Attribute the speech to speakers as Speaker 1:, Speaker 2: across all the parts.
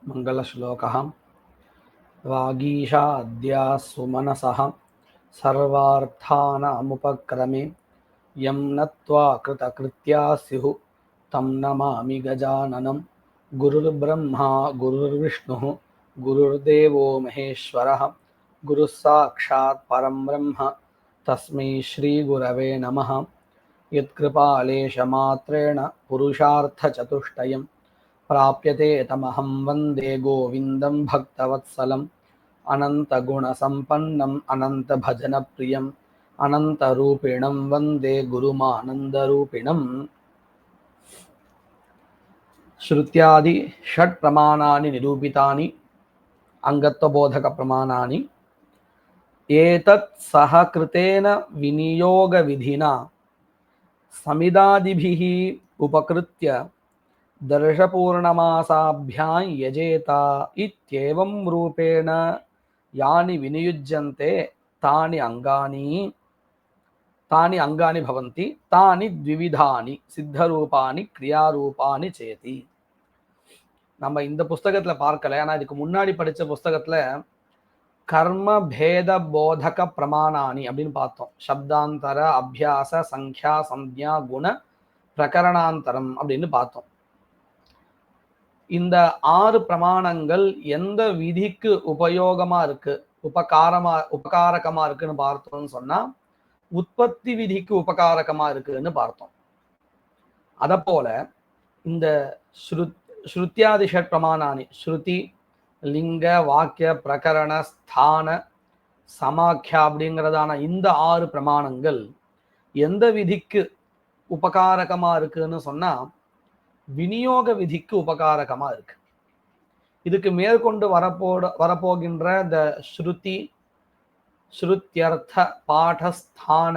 Speaker 1: मङ्गलश्लोकः वागीशाद्या सुमनसः सर्वार्थानामुपक्रमे यं नत्वा कृतकृत्या स्युः तं नमामि गजाननं गुरुर्ब्रह्मा गुरुर्विष्णुः गुरुर्देवो महेश्वरः गुरुः साक्षात् परं ब्रह्म तस्मै श्रीगुरवे नमः। यत्कृपालेशमात्रेण पुरुषार्थचतुष्टयं प्राप्यते तमहं वन्दे गोविन्दं भक्तवत्सलम् अनन्तगुणसम्पन्नम् अनन्तभजनप्रियम् अनन्तरूपिणं वन्दे गुरुमानन्दरूपिणम्। श्रुत्यादि षट्प्रमाणानि निरूपितानि अङ्गत्वबोधकप्रमाणानि एतत् सहकृतेन विनियोगविधिना समिदादिभिः उपकृत्य दर्शपूर्णमासाभ्यां यजेता इत्येवं रूपेण यानि विनियुज्यन्ते तानि अंगानि भवन्ति तानि द्विविधानि सिद्धरूपानि क्रियारूपानि चेति। நம்ம இந்த புஸ்தகத்துல பார்க்கல, ஆனா இதுக்கு முன்னாடி படிச்ச புஸ்தகத்துல கர்ம பேத போதக பிரமாணானி அப்படின்னு பார்த்தோம். சப்தாந்தர அபியாச சங்கியா சம்ஞா குண பிரகரணாந்தரம் அப்படின்னு பார்த்தோம். இந்த 6 பிரமாணங்கள் எந்த விதிக்கு உபயோகமா இருக்கு, உபகாரகமா இருக்குன்னு பார்த்தோம்னு சொன்னா உற்பத்தி விதிக்கு உபகாரகமா இருக்குன்னு பார்த்தோம். அத போல இந்த ஸ்ருத்யாதி ஷட் பிரமாணானி, ஸ்ருதி லிங்க வாக்கிய பிரகரண ஸ்தான சமாக்கியா அப்படிங்கிறதான இந்த 6 பிரமாணங்கள் எந்த விதிக்கு உபகாரகமா இருக்குன்னு சொன்னா விநியோக விதிக்கு உபகாரகமா இருக்கு. இதுக்கு மேற்கொண்டு வரப்போகின்ற இந்த ஸ்ருதி ஸ்ருத்யர்த்த பாடஸ்தான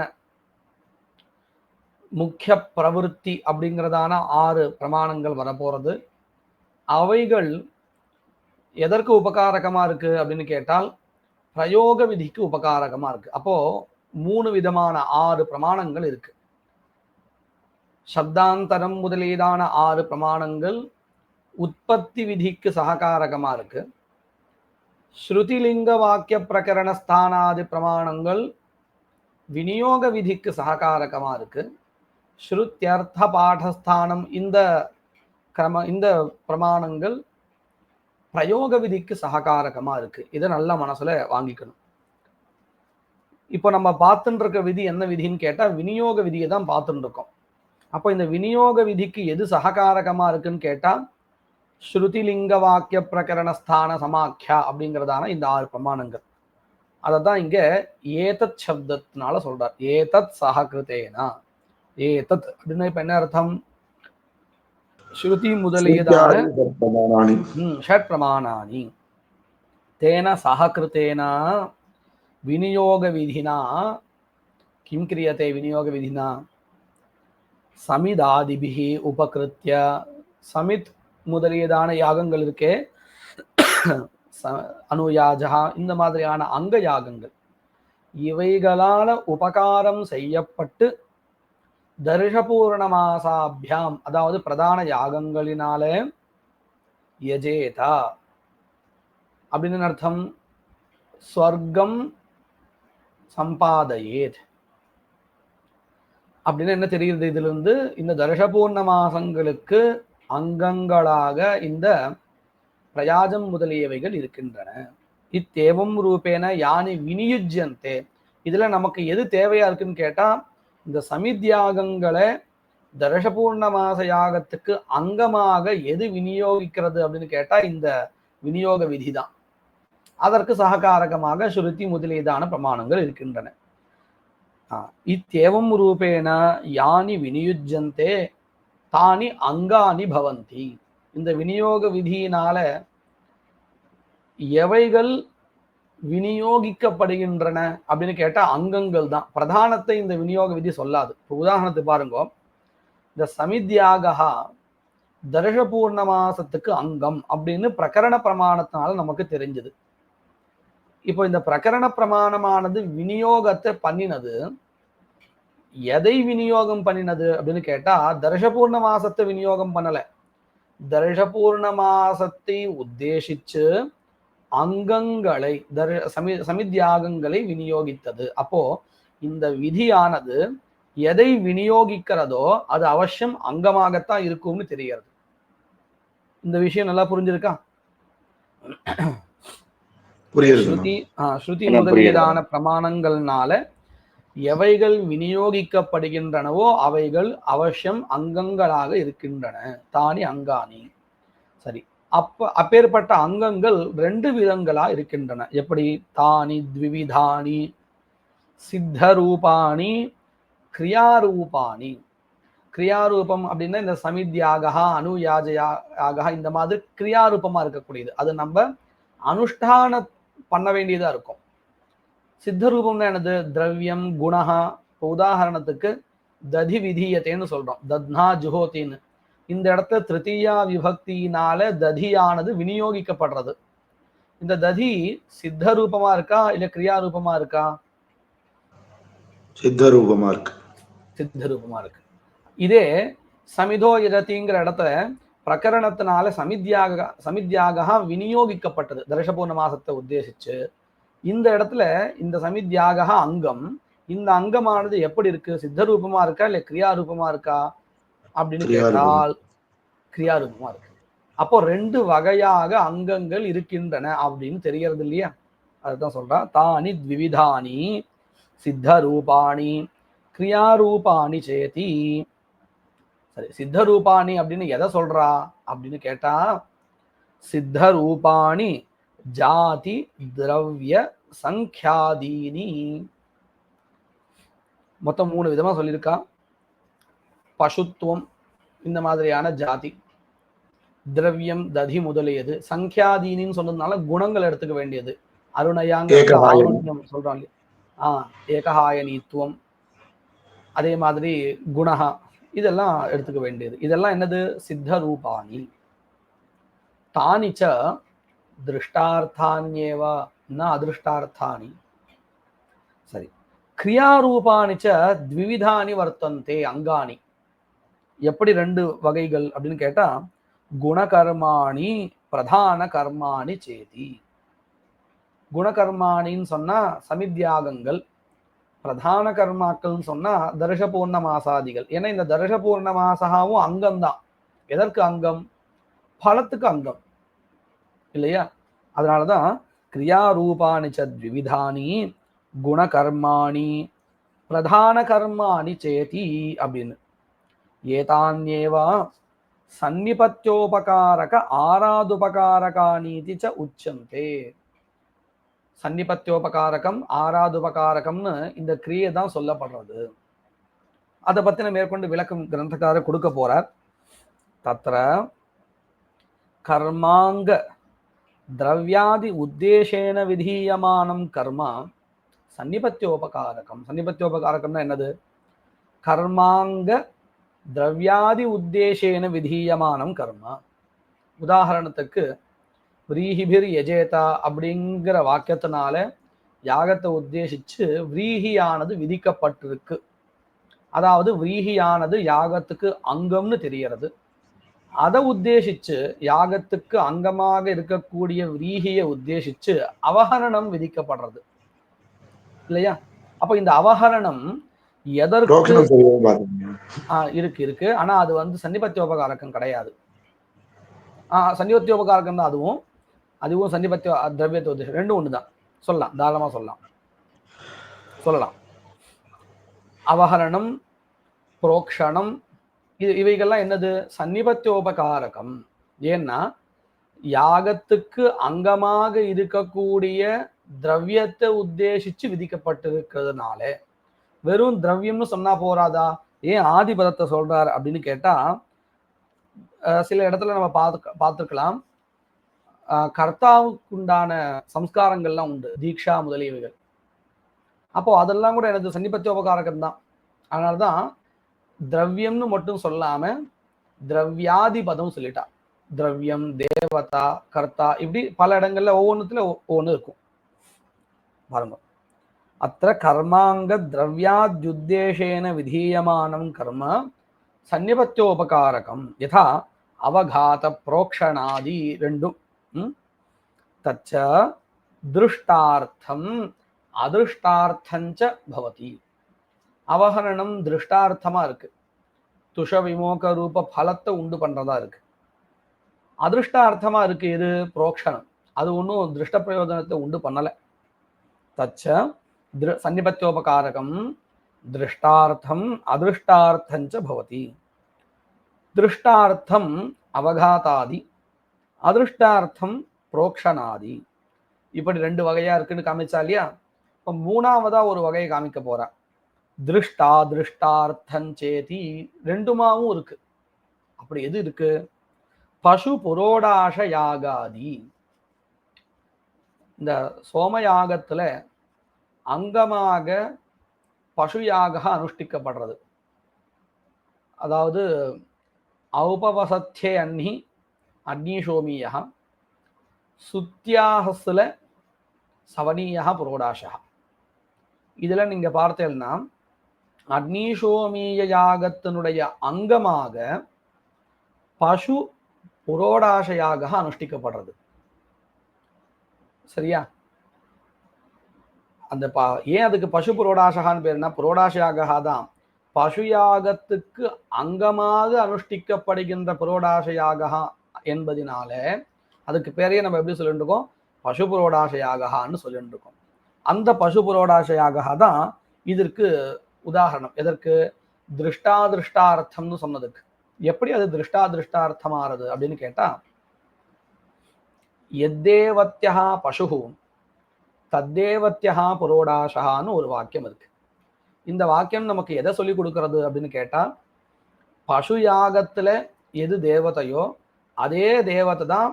Speaker 1: முக்கிய பிரவருத்தி அப்படிங்கிறதான 6 பிரமாணங்கள் வரப்போறது. அவைகள் எதற்கு உபகாரகமா இருக்கு அப்படின்னு கேட்டால் பிரயோக விதிக்கு உபகாரகமா இருக்கு. அப்போ 3 விதமான 6 பிரமாணங்கள் இருக்கு. சப்தாந்தரம் முதலீதான 6 பிரமாணங்கள் உற்பத்தி விதிக்கு சககாரகமா இருக்கு. ஸ்ருதிலிங்க வாக்கிய பிரகரண ஸ்தானாதி பிரமாணங்கள் விநியோக விதிக்கு சககாரகமா இருக்கு. ஸ்ருத்யர்த்த பாடஸ்தானம் இந்த பிரமாணங்கள் பிரயோக விதிக்கு சககாரகமா இருக்கு. இதை நல்ல மனசுல வாங்கிக்கணும். இப்போ நம்ம பார்த்துட்டு இருக்க விதி என்ன விதின்னு கேட்டா விநியோக விதியை தான் பார்த்துட்டு இருக்கோம். அப்போ இந்த விநியோக விதிக்கு எது சககாரகமா இருக்குன்னு கேட்டா ஸ்ருதிலிங்க வாக்கிய பிரகரண ஸ்தான சமாக்கியா அப்படிங்கிறதான இந்த 6 பிரமாணங்கள். அதைத்தான் இங்க ஏதத் சப்தத்தினால சொல்றார். ஏதத் சஹகிருதேனா. ஏதத் அப்படின்னா இப்ப என்ன அர்த்தம்? ஸ்ருதி முதலியதான ஷட் பிரமாணானி தேன சஹகிருதேன விநியோக விதினா கிம் கிரியதே விநியோக விதினா சமிதாதிபிஹி உபகிருத்ய. சமித் முதலியதான யாகங்கள் இருக்கே, அனுயாஜா, இந்த மாதிரியான அங்க யாகங்கள், இவைகளால உபகாரம் செய்யப்பட்டு தர்ஷபூர்ணமாசாபியாம் அதாவது பிரதான யாகங்களினால யஜேதா அப்படின்னு அர்த்தம். ஸ்வர்க்கம் சம்பாதையேத் அப்படின்னு என்ன தெரியுது இதுல இருந்து? இந்த தர்ஷபூர்ண மாசங்களுக்கு அங்கங்களாக இந்த பிரயாஜம் முதலியவைகள் இருக்கின்றன. இத்தேவம் ரூபேன யானி வினியுஜ்யந்தே. இதுல நமக்கு எது தேவையா இருக்குன்னு கேட்டா இந்த சமித்யாகங்களை தர்ஷபூர்ண மாச யாகத்துக்கு அங்கமாக எது விநியோகிக்கிறது அப்படின்னு கேட்டா இந்த விநியோக விதி தான். அதற்கு சககாரகமாக ஸ்ருதி முதலியதான பிரமாணங்கள் இருக்கின்றன. இத்தேவம் ரூபேன யானி வினியுஜ்யந்தே தானி அங்கானி பவந்தி. இந்த விநியோக விதியினால எவைகள் விநியோகிக்கப்படுகின்றன அப்படின்னு கேட்டா அங்கங்கள் தான். பிரதானத்தை இந்த விநியோக விதி சொல்லாது. இப்போ உதாரணத்துக்கு பாருங்க, இந்த சமித்யாகா தர்ஷபூர்ண மாசத்துக்கு அங்கம் அப்படின்னு பிரகரண பிரமாணத்தினால நமக்கு தெரிஞ்சது. இப்போ இந்த பிரகரண பிரமாணமானது விநியோகத்தை பண்ணினது. எதை விநியோகம் பண்ணினது அப்படின்னு கேட்டா தர்ஷபூர்ண மாசத்தை விநியோகம் பண்ணல, தர்ஷபூர்ணமாசத்தை உத்தேசிச்சு அங்கங்களை சமித்யாகங்களை விநியோகித்தது. அப்போ இந்த விதியானது எதை விநியோகிக்கிறதோ அது அவசியம் அங்கமாகத்தான் இருக்கும்னு தெரிகிறது. இந்த விஷயம் நல்லா புரிஞ்சிருக்கா? ஸ்ருதி முதலியதான பிரமாணங்கள்னால எவைகள் விநியோகிக்கப்படுகின்றனவோ அவைகள் அவசியம் அங்கங்களாக இருக்கின்றன. தானி அங்காணி. சரி, அப்பேற்பட்ட அங்கங்கள் 2 விதங்களா இருக்கின்றன. எப்படி? தானி த்விவிதானி சித்தரூபாணி கிரியாரூபாணி. கிரியாரூபம் அப்படின்னா இந்த சமித்யாகா அனுயாஜயாக இந்த மாதிரி கிரியாரூபமா இருக்கக்கூடியது. அது நம்ம அனுஷ்டான பண்ண வேண்டியதா இருக்கும். சித்த ரூபம்னா என்னது? திரவியம் குணஹா. இப்போ உதாரணத்துக்கு ததி விதீயத்தைன்னு சொல்றோம், தத்னா ஜுஹோத்தின்னு. இந்த இடத்துல திருத்தீயா விபக்தியினால ததியானது விநியோகிக்கப்படுறது. இந்த ததி சித்த ரூபமா இருக்கா இல்ல கிரியா ரூபமா இருக்கா?
Speaker 2: சித்த ரூபமா இருக்கு.
Speaker 1: சித்த ரூபமா இருக்கு. இதே சமிதோ இரத்திங்கிற இடத்துல பிரகரணத்தினால சமித்யாக விநியோகிக்கப்பட்டது தர்ஷபூர்ண மாசத்தை உத்தேசிச்சு. இந்த இடத்துல இந்த சமித்யாக அங்கம், இந்த அங்கமானது எப்படி இருக்கு? சித்த ரூபமா இருக்கா இல்ல கிரியா ரூபமா இருக்கா அப்படின்னு கேட்டால் கிரியாரூபமா இருக்கு. அப்போ 2 வகையாக அங்கங்கள் இருக்கின்றன அப்படின்னு தெரியறது இல்லையா? அதுதான் சொல்றா, தானி த்விவிதானி சித்த ரூபாணி கிரியாரூபாணி சேதி. சரி, சித்த ரூபாணி அப்படின்னு எதை சொல்றா அப்படின்னு கேட்டா, சித்த ரூபாணி ஜாதி திரவிய சங்கியாதீனி. மொத்தம் 3 விதமா சொல்லியிருக்கா. பசுத்துவம் இந்த மாதிரியான ஜாதி, திரவியம் ததி முதலியது, சங்கியாதீனின்னு சொன்னதுனால குணங்கள் எடுத்துக்க வேண்டியது. அருணயாங்க ஆருண்யம் சொல்றாங்க, ஏகஹாயனீத்துவம், அதே மாதிரி குணஹா, இதெல்லாம் எடுத்துக்க வேண்டியது. இதெல்லாம் என்னது? சித்த ரூபாணி. தானிச்ச திருஷ்டார்த்தான்யேவ ந அதிருஷ்டார்த்தானி. சரி, கிரியாரூபாணிச்ச த்விவிதானி வர்த்தந்தே அங்காணி. எப்படி 2 வகைகள் அப்படின்னு கேட்டா, குணகர்மாணி பிரதான கர்மாணி சேதி. குணகர்மாணின்னு சொன்னா சமித்யாகங்கள், பிரதான கர்மாக்கள்னு சொன்னா தர்ஷபூர்ண மாசாதிகள். ஏன்னா இந்த தர்ஷபூர்ண மாசாவும் அங்கம்தான். எதற்கு அங்கம்? பலத்துக்கு அங்கம் இல்லையா? அதனாலதான் கிரியாரூபாணி சத்விவிதானி குணகர்மாணி பிரதான கர்மாணி சேதி அப்படின்னு. ஏதான்யேவா சன்னிபத்தியோபகாரக ஆராதுபகாரகானீதி ச உச்சந்தே. சன்னிபத்தியோபகாரகம் ஆராதுபகாரகம்னு இந்த கிரியை தான் சொல்லப்படுறது. அதை பத்தின மேற்கொண்டு விளக்கம் கிரந்தக்காரர் கொடுக்க போறார். தத்ர கர்மாங்க திரவியாதி உத்தேசேன விதீயமானம் கர்மா சன்னிபத்தியோபகாரகம். சன்னிபத்தியோபகாரகம்னா என்னது? கர்மாங்க திரவியாதி உத்தேசேன விதீயமானம் கர்மா. உதாரணத்துக்கு விரீஹிபிர் யஜேதா அப்படிங்கிற வாக்கியத்தினால யாகத்தை உத்தேசிச்சு விரீஹியானது விதிக்கப்பட்டிருக்கு. அதாவது விரீஹியானது யாகத்துக்கு அங்கம்னு தெரியறது. அதை உத்தேசிச்சு யாகத்துக்கு அங்கமாக இருக்கக்கூடிய விரீஹியை உத்தேசிச்சு அவஹரணம் விதிக்கப்படுறது இல்லையா? அப்ப இந்த அவஹரணம் எதற்கு இருக்கு? ஆனா அது சன்னிபத்தியோபகாரகம் கிடையாது. சன்னிபத்தியோபகாரகம் தான் அதுவும் சன்னிபத்திய திரவியத்தை உத்தேசம் ரெண்டும் ஒண்ணுதான். சொல்லலாம், தாராளமா சொல்லலாம். அவஹரணம் புரோக்ஷணம் இவைகள்லாம் என்னது? சன்னிபத்தியோபகாரகம். ஏன்னா யாகத்துக்கு அங்கமாக இருக்கக்கூடிய திரவியத்தை உத்தேசிச்சு விதிக்கப்பட்டிருக்கிறதுனால. வெறும் திரவியம்னு சொன்னா போறாதா? ஏன் ஆதிபதத்தை சொல்றார் அப்படின்னு கேட்டா, சில இடத்துல நம்ம பார்த்துருக்கலாம், கர்த்தாவுக்குண்டான சம்ஸ்காரங்கள்லாம் உண்டு, தீக்ஷா முதலியவைகள். அப்போ அதெல்லாம் கூட எனது சன்னிபத்தியோபகாரகம் தான். அதனால்தான் திரவியம்னு மட்டும் சொல்லாம திரவியாதி பதம் சொல்லிட்டா. திரவியம், தேவதா, கர்த்தா, இப்படி பல இடங்கள்ல ஒவ்வொன்றுத்துல ஒவ்வொன்று இருக்கும் பாருங்க. அத்த கர்மாங்க திரவியாத்யுத்தேசேன விதீயமானம் கர்ம சன்னிபத்தியோபகாரகம் யதா அவகாத புரோக்ஷணாதி ரெண்டும். தச்ச திருஷ்டார்த்தம் அதிருஷ்டார்த்தஞ்ச பவதி. அவஹரணம் திருஷ்டார்த்தமா இருக்கு, துஷ விமோக ரூப பலத்தை உண்டு பண்றதா இருக்கு. அதிருஷ்டார்த்தமா இருக்கு எது? புரோக்ஷணம். அது ஒன்றும் திருஷ்ட பிரயோஜனத்தை உண்டு பண்ணல. தச்ச சன்னிபத்தியோபகாரகம் திருஷ்டார்த்தம் அதிருஷ்டார்த்தஞ்ச பவதி. திருஷ்டார்த்தம் அவகாதாதி, அதிருஷ்டார்த்தம் புரோக்ஷணாதி. இப்படி ரெண்டு வகையா இருக்குன்னு காமிச்சா இல்லையா? இப்ப மூணாவதா ஒரு வகையை காமிக்க போறா. திருஷ்டா திருஷ்டார்த்தஞ்சேதி ரெண்டுமாவும் இருக்கு. அப்படி எது இருக்கு? பசு புரோடாச யாகாதி. இந்த சோமயாகத்துல அங்கமாக பசு யாக அனுஷ்டிக்கப்படுறது. அதாவது ஔபவசத்தே அன்னி அக்னிசோமியா, சுத்தியாகஸ்ல சவனீயா புரோடாசா. இதுல நீங்க பார்த்தேன்னா அக்னிசோமிய யாகத்தினுடைய அங்கமாக பசு புரோடாசையாக அனுஷ்டிக்கப்படுறது. சரியா? அந்த ஏன் அதுக்கு பசு புரோடாசகான்னு பேருனா, புரோடாசயாக தான் பசு யாகத்துக்கு அங்கமாக அனுஷ்டிக்கப்படுகின்ற புரோடாசயாக என்பதினால அதுக்கு பேரையே நம்ம எப்படி சொல்லிட்டு இருக்கோம்? பசு புரோடாசையாகன்னு சொல்லிட்டு இருக்கோம். அந்த பசு புரோடாசையாக தான் இதற்கு உதாரணம். எதற்கு? திருஷ்டாதிருஷ்டார்த்தம்னு சொன்னதுக்கு. எப்படி அது திருஷ்டாதிருஷ்டார்த்தமாறது அப்படின்னு கேட்டா, எத்தேவத்யா பசு தத்தேவத்யா புரோடாசகான்னு ஒரு வாக்கியம் இருக்கு. இந்த வாக்கியம் நமக்கு எதை சொல்லி கொடுக்கறது அப்படின்னு கேட்டா, பசு யாகத்துல எது தேவதையோ அதே தேவதை தான்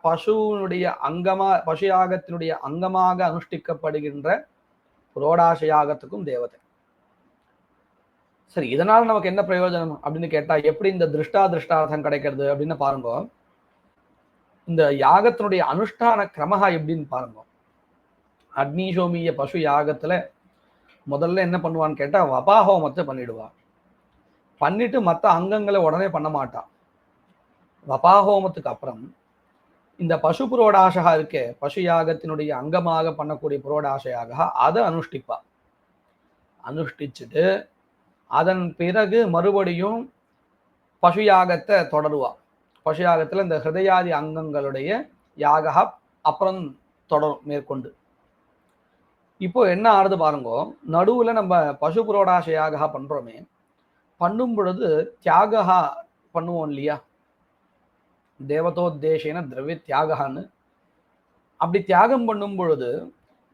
Speaker 1: பசுனுடைய அங்கமா, பசு யாகத்தினுடைய அங்கமாக அனுஷ்டிக்கப்படுகின்ற புரோடாச யாகத்துக்கும் தேவதை. சரி, இதனால நமக்கு என்ன பிரயோஜனம் அப்படின்னு கேட்டா, எப்படி இந்த திருஷ்டார்த்தம் கிடைக்கிறது அப்படின்னு பாருங்க. இந்த யாகத்தினுடைய அனுஷ்டான கிரமஹா எப்படின்னு பாருங்க. அக்னிசோமிய பசு யாகத்துல முதல்ல என்ன பண்ணுவான்னு கேட்டா, வபாஹோமத்தை பண்ணிடுவா. பண்ணிட்டு மற்ற அங்கங்களை உடனே பண்ண மாட்டான். வபாஹோமத்துக்கு அப்புறம் இந்த பசு புரோடாசகா இருக்கே, பசு யாகத்தினுடைய அங்கமாக பண்ணக்கூடிய புரோடாசையாக அதை அனுஷ்டிப்பா. அனுஷ்டிச்சுட்டு அதன் பிறகு மறுபடியும் பசு யாகத்தை தொடருவா. பசு யாகத்துல இந்த ஹிருதயாதி அங்கங்களுடைய யாக அப்புறம் தொடரும் மேற்கொண்டு. இப்போ என்ன ஆறுது பாருங்க, நடுவுல நம்ம பசு புரோடாசையாக பண்றோமே, பண்ணும் பொழுது தியாகா பண்ணுவோம் இல்லையா? தேவதோத்தேசேன திரவிய தியாகான்னு. அப்படி தியாகம் பண்ணும் பொழுது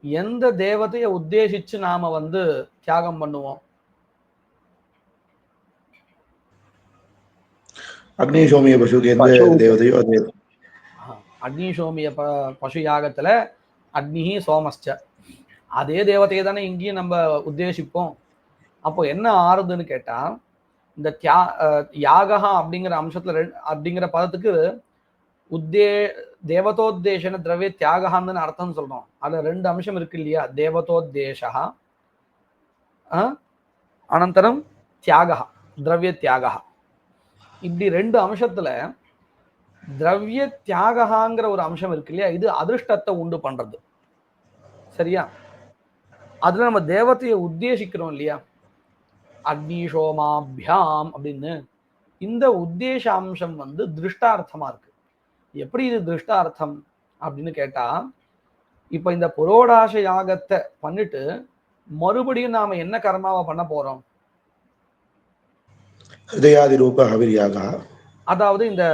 Speaker 1: எந்த தேவதையை உத்தேசிச்சு நாம தியாகம் பண்ணுவோம்?
Speaker 2: அக்னிசோமிய பசுக்கு எந்த தேவதையோ அதே.
Speaker 1: அக்னிசோமிய பசு யாகத்துல அக்னி சோமஸ்ச, அதே தேவதையை தானே இங்கேயும் நம்ம உத்தேசிப்போம். அப்போ என்ன ஆறுதுன்னு கேட்டா, இந்த யாகா அப்படிங்கிற அம்சத்துல அப்படிங்கிற பதத்துக்கு தேவதோத்தேசன திரவிய தியாகான்னு அர்த்தம் சொல்றோம். அதுல ரெண்டு அம்சம் இருக்கு இல்லையா? தேவதோத்தேசா அனந்தரம் தியாகா, திரவிய தியாகா. இப்படி ரெண்டு அம்சத்துல திரவிய தியாகாங்கிற ஒரு அம்சம் இருக்கு இல்லையா? இது அதிருஷ்டத்தை உண்டு பண்றது. சரியா? அதுல நம்ம தேவத்தையை உத்தேசிக்கிறோம் இல்லையா? அக்னிசோமாபியாம் அப்படின்னு. இந்த உத்தேச அம்சம் திருஷ்டார்த்தமா இருக்கு. எப்படி இது திருஷ்டார்த்தம் அப்படின்னு கேட்டா, இப்ப இந்த புரோடாச யாகத்தை பண்ணிட்டு மறுபடியும் நாம என்ன கர்மாவை பண்ண போறோம்?
Speaker 2: ஹிருதயாதி ரூப ஹவிர்யாக, அதாவது
Speaker 1: இந்த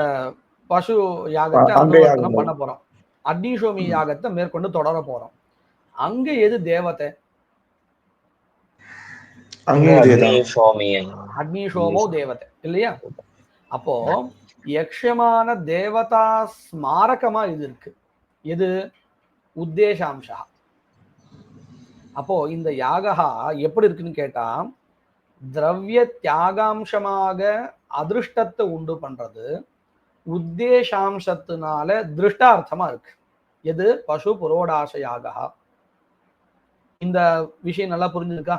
Speaker 1: பசு யாகத்தை அனுவர்த்தனம் பண்ண போறோம். அக்னிசோமி யாகத்தை மேற்கொண்டு தொடர போறோம். அங்க எது தேவதை? அக்னிசோமோ தேவதை இல்லையா? அப்போ யக்ஷமான தேவதா ஸ்மாரகமா இது இருக்கு. எது? உத்தேசாம்சா. அப்போ இந்த யாகா எப்படி இருக்குன்னு கேட்டா, திரவிய தியாகாம்சமாக அதிருஷ்டத்தை உண்டு பண்றது, உத்தேசாம்சத்தினால திருஷ்டார்த்தமா இருக்கு. எது? பசு புரோடாச யாகா. இந்த விஷயம் நல்லா புரிஞ்சிருக்கா?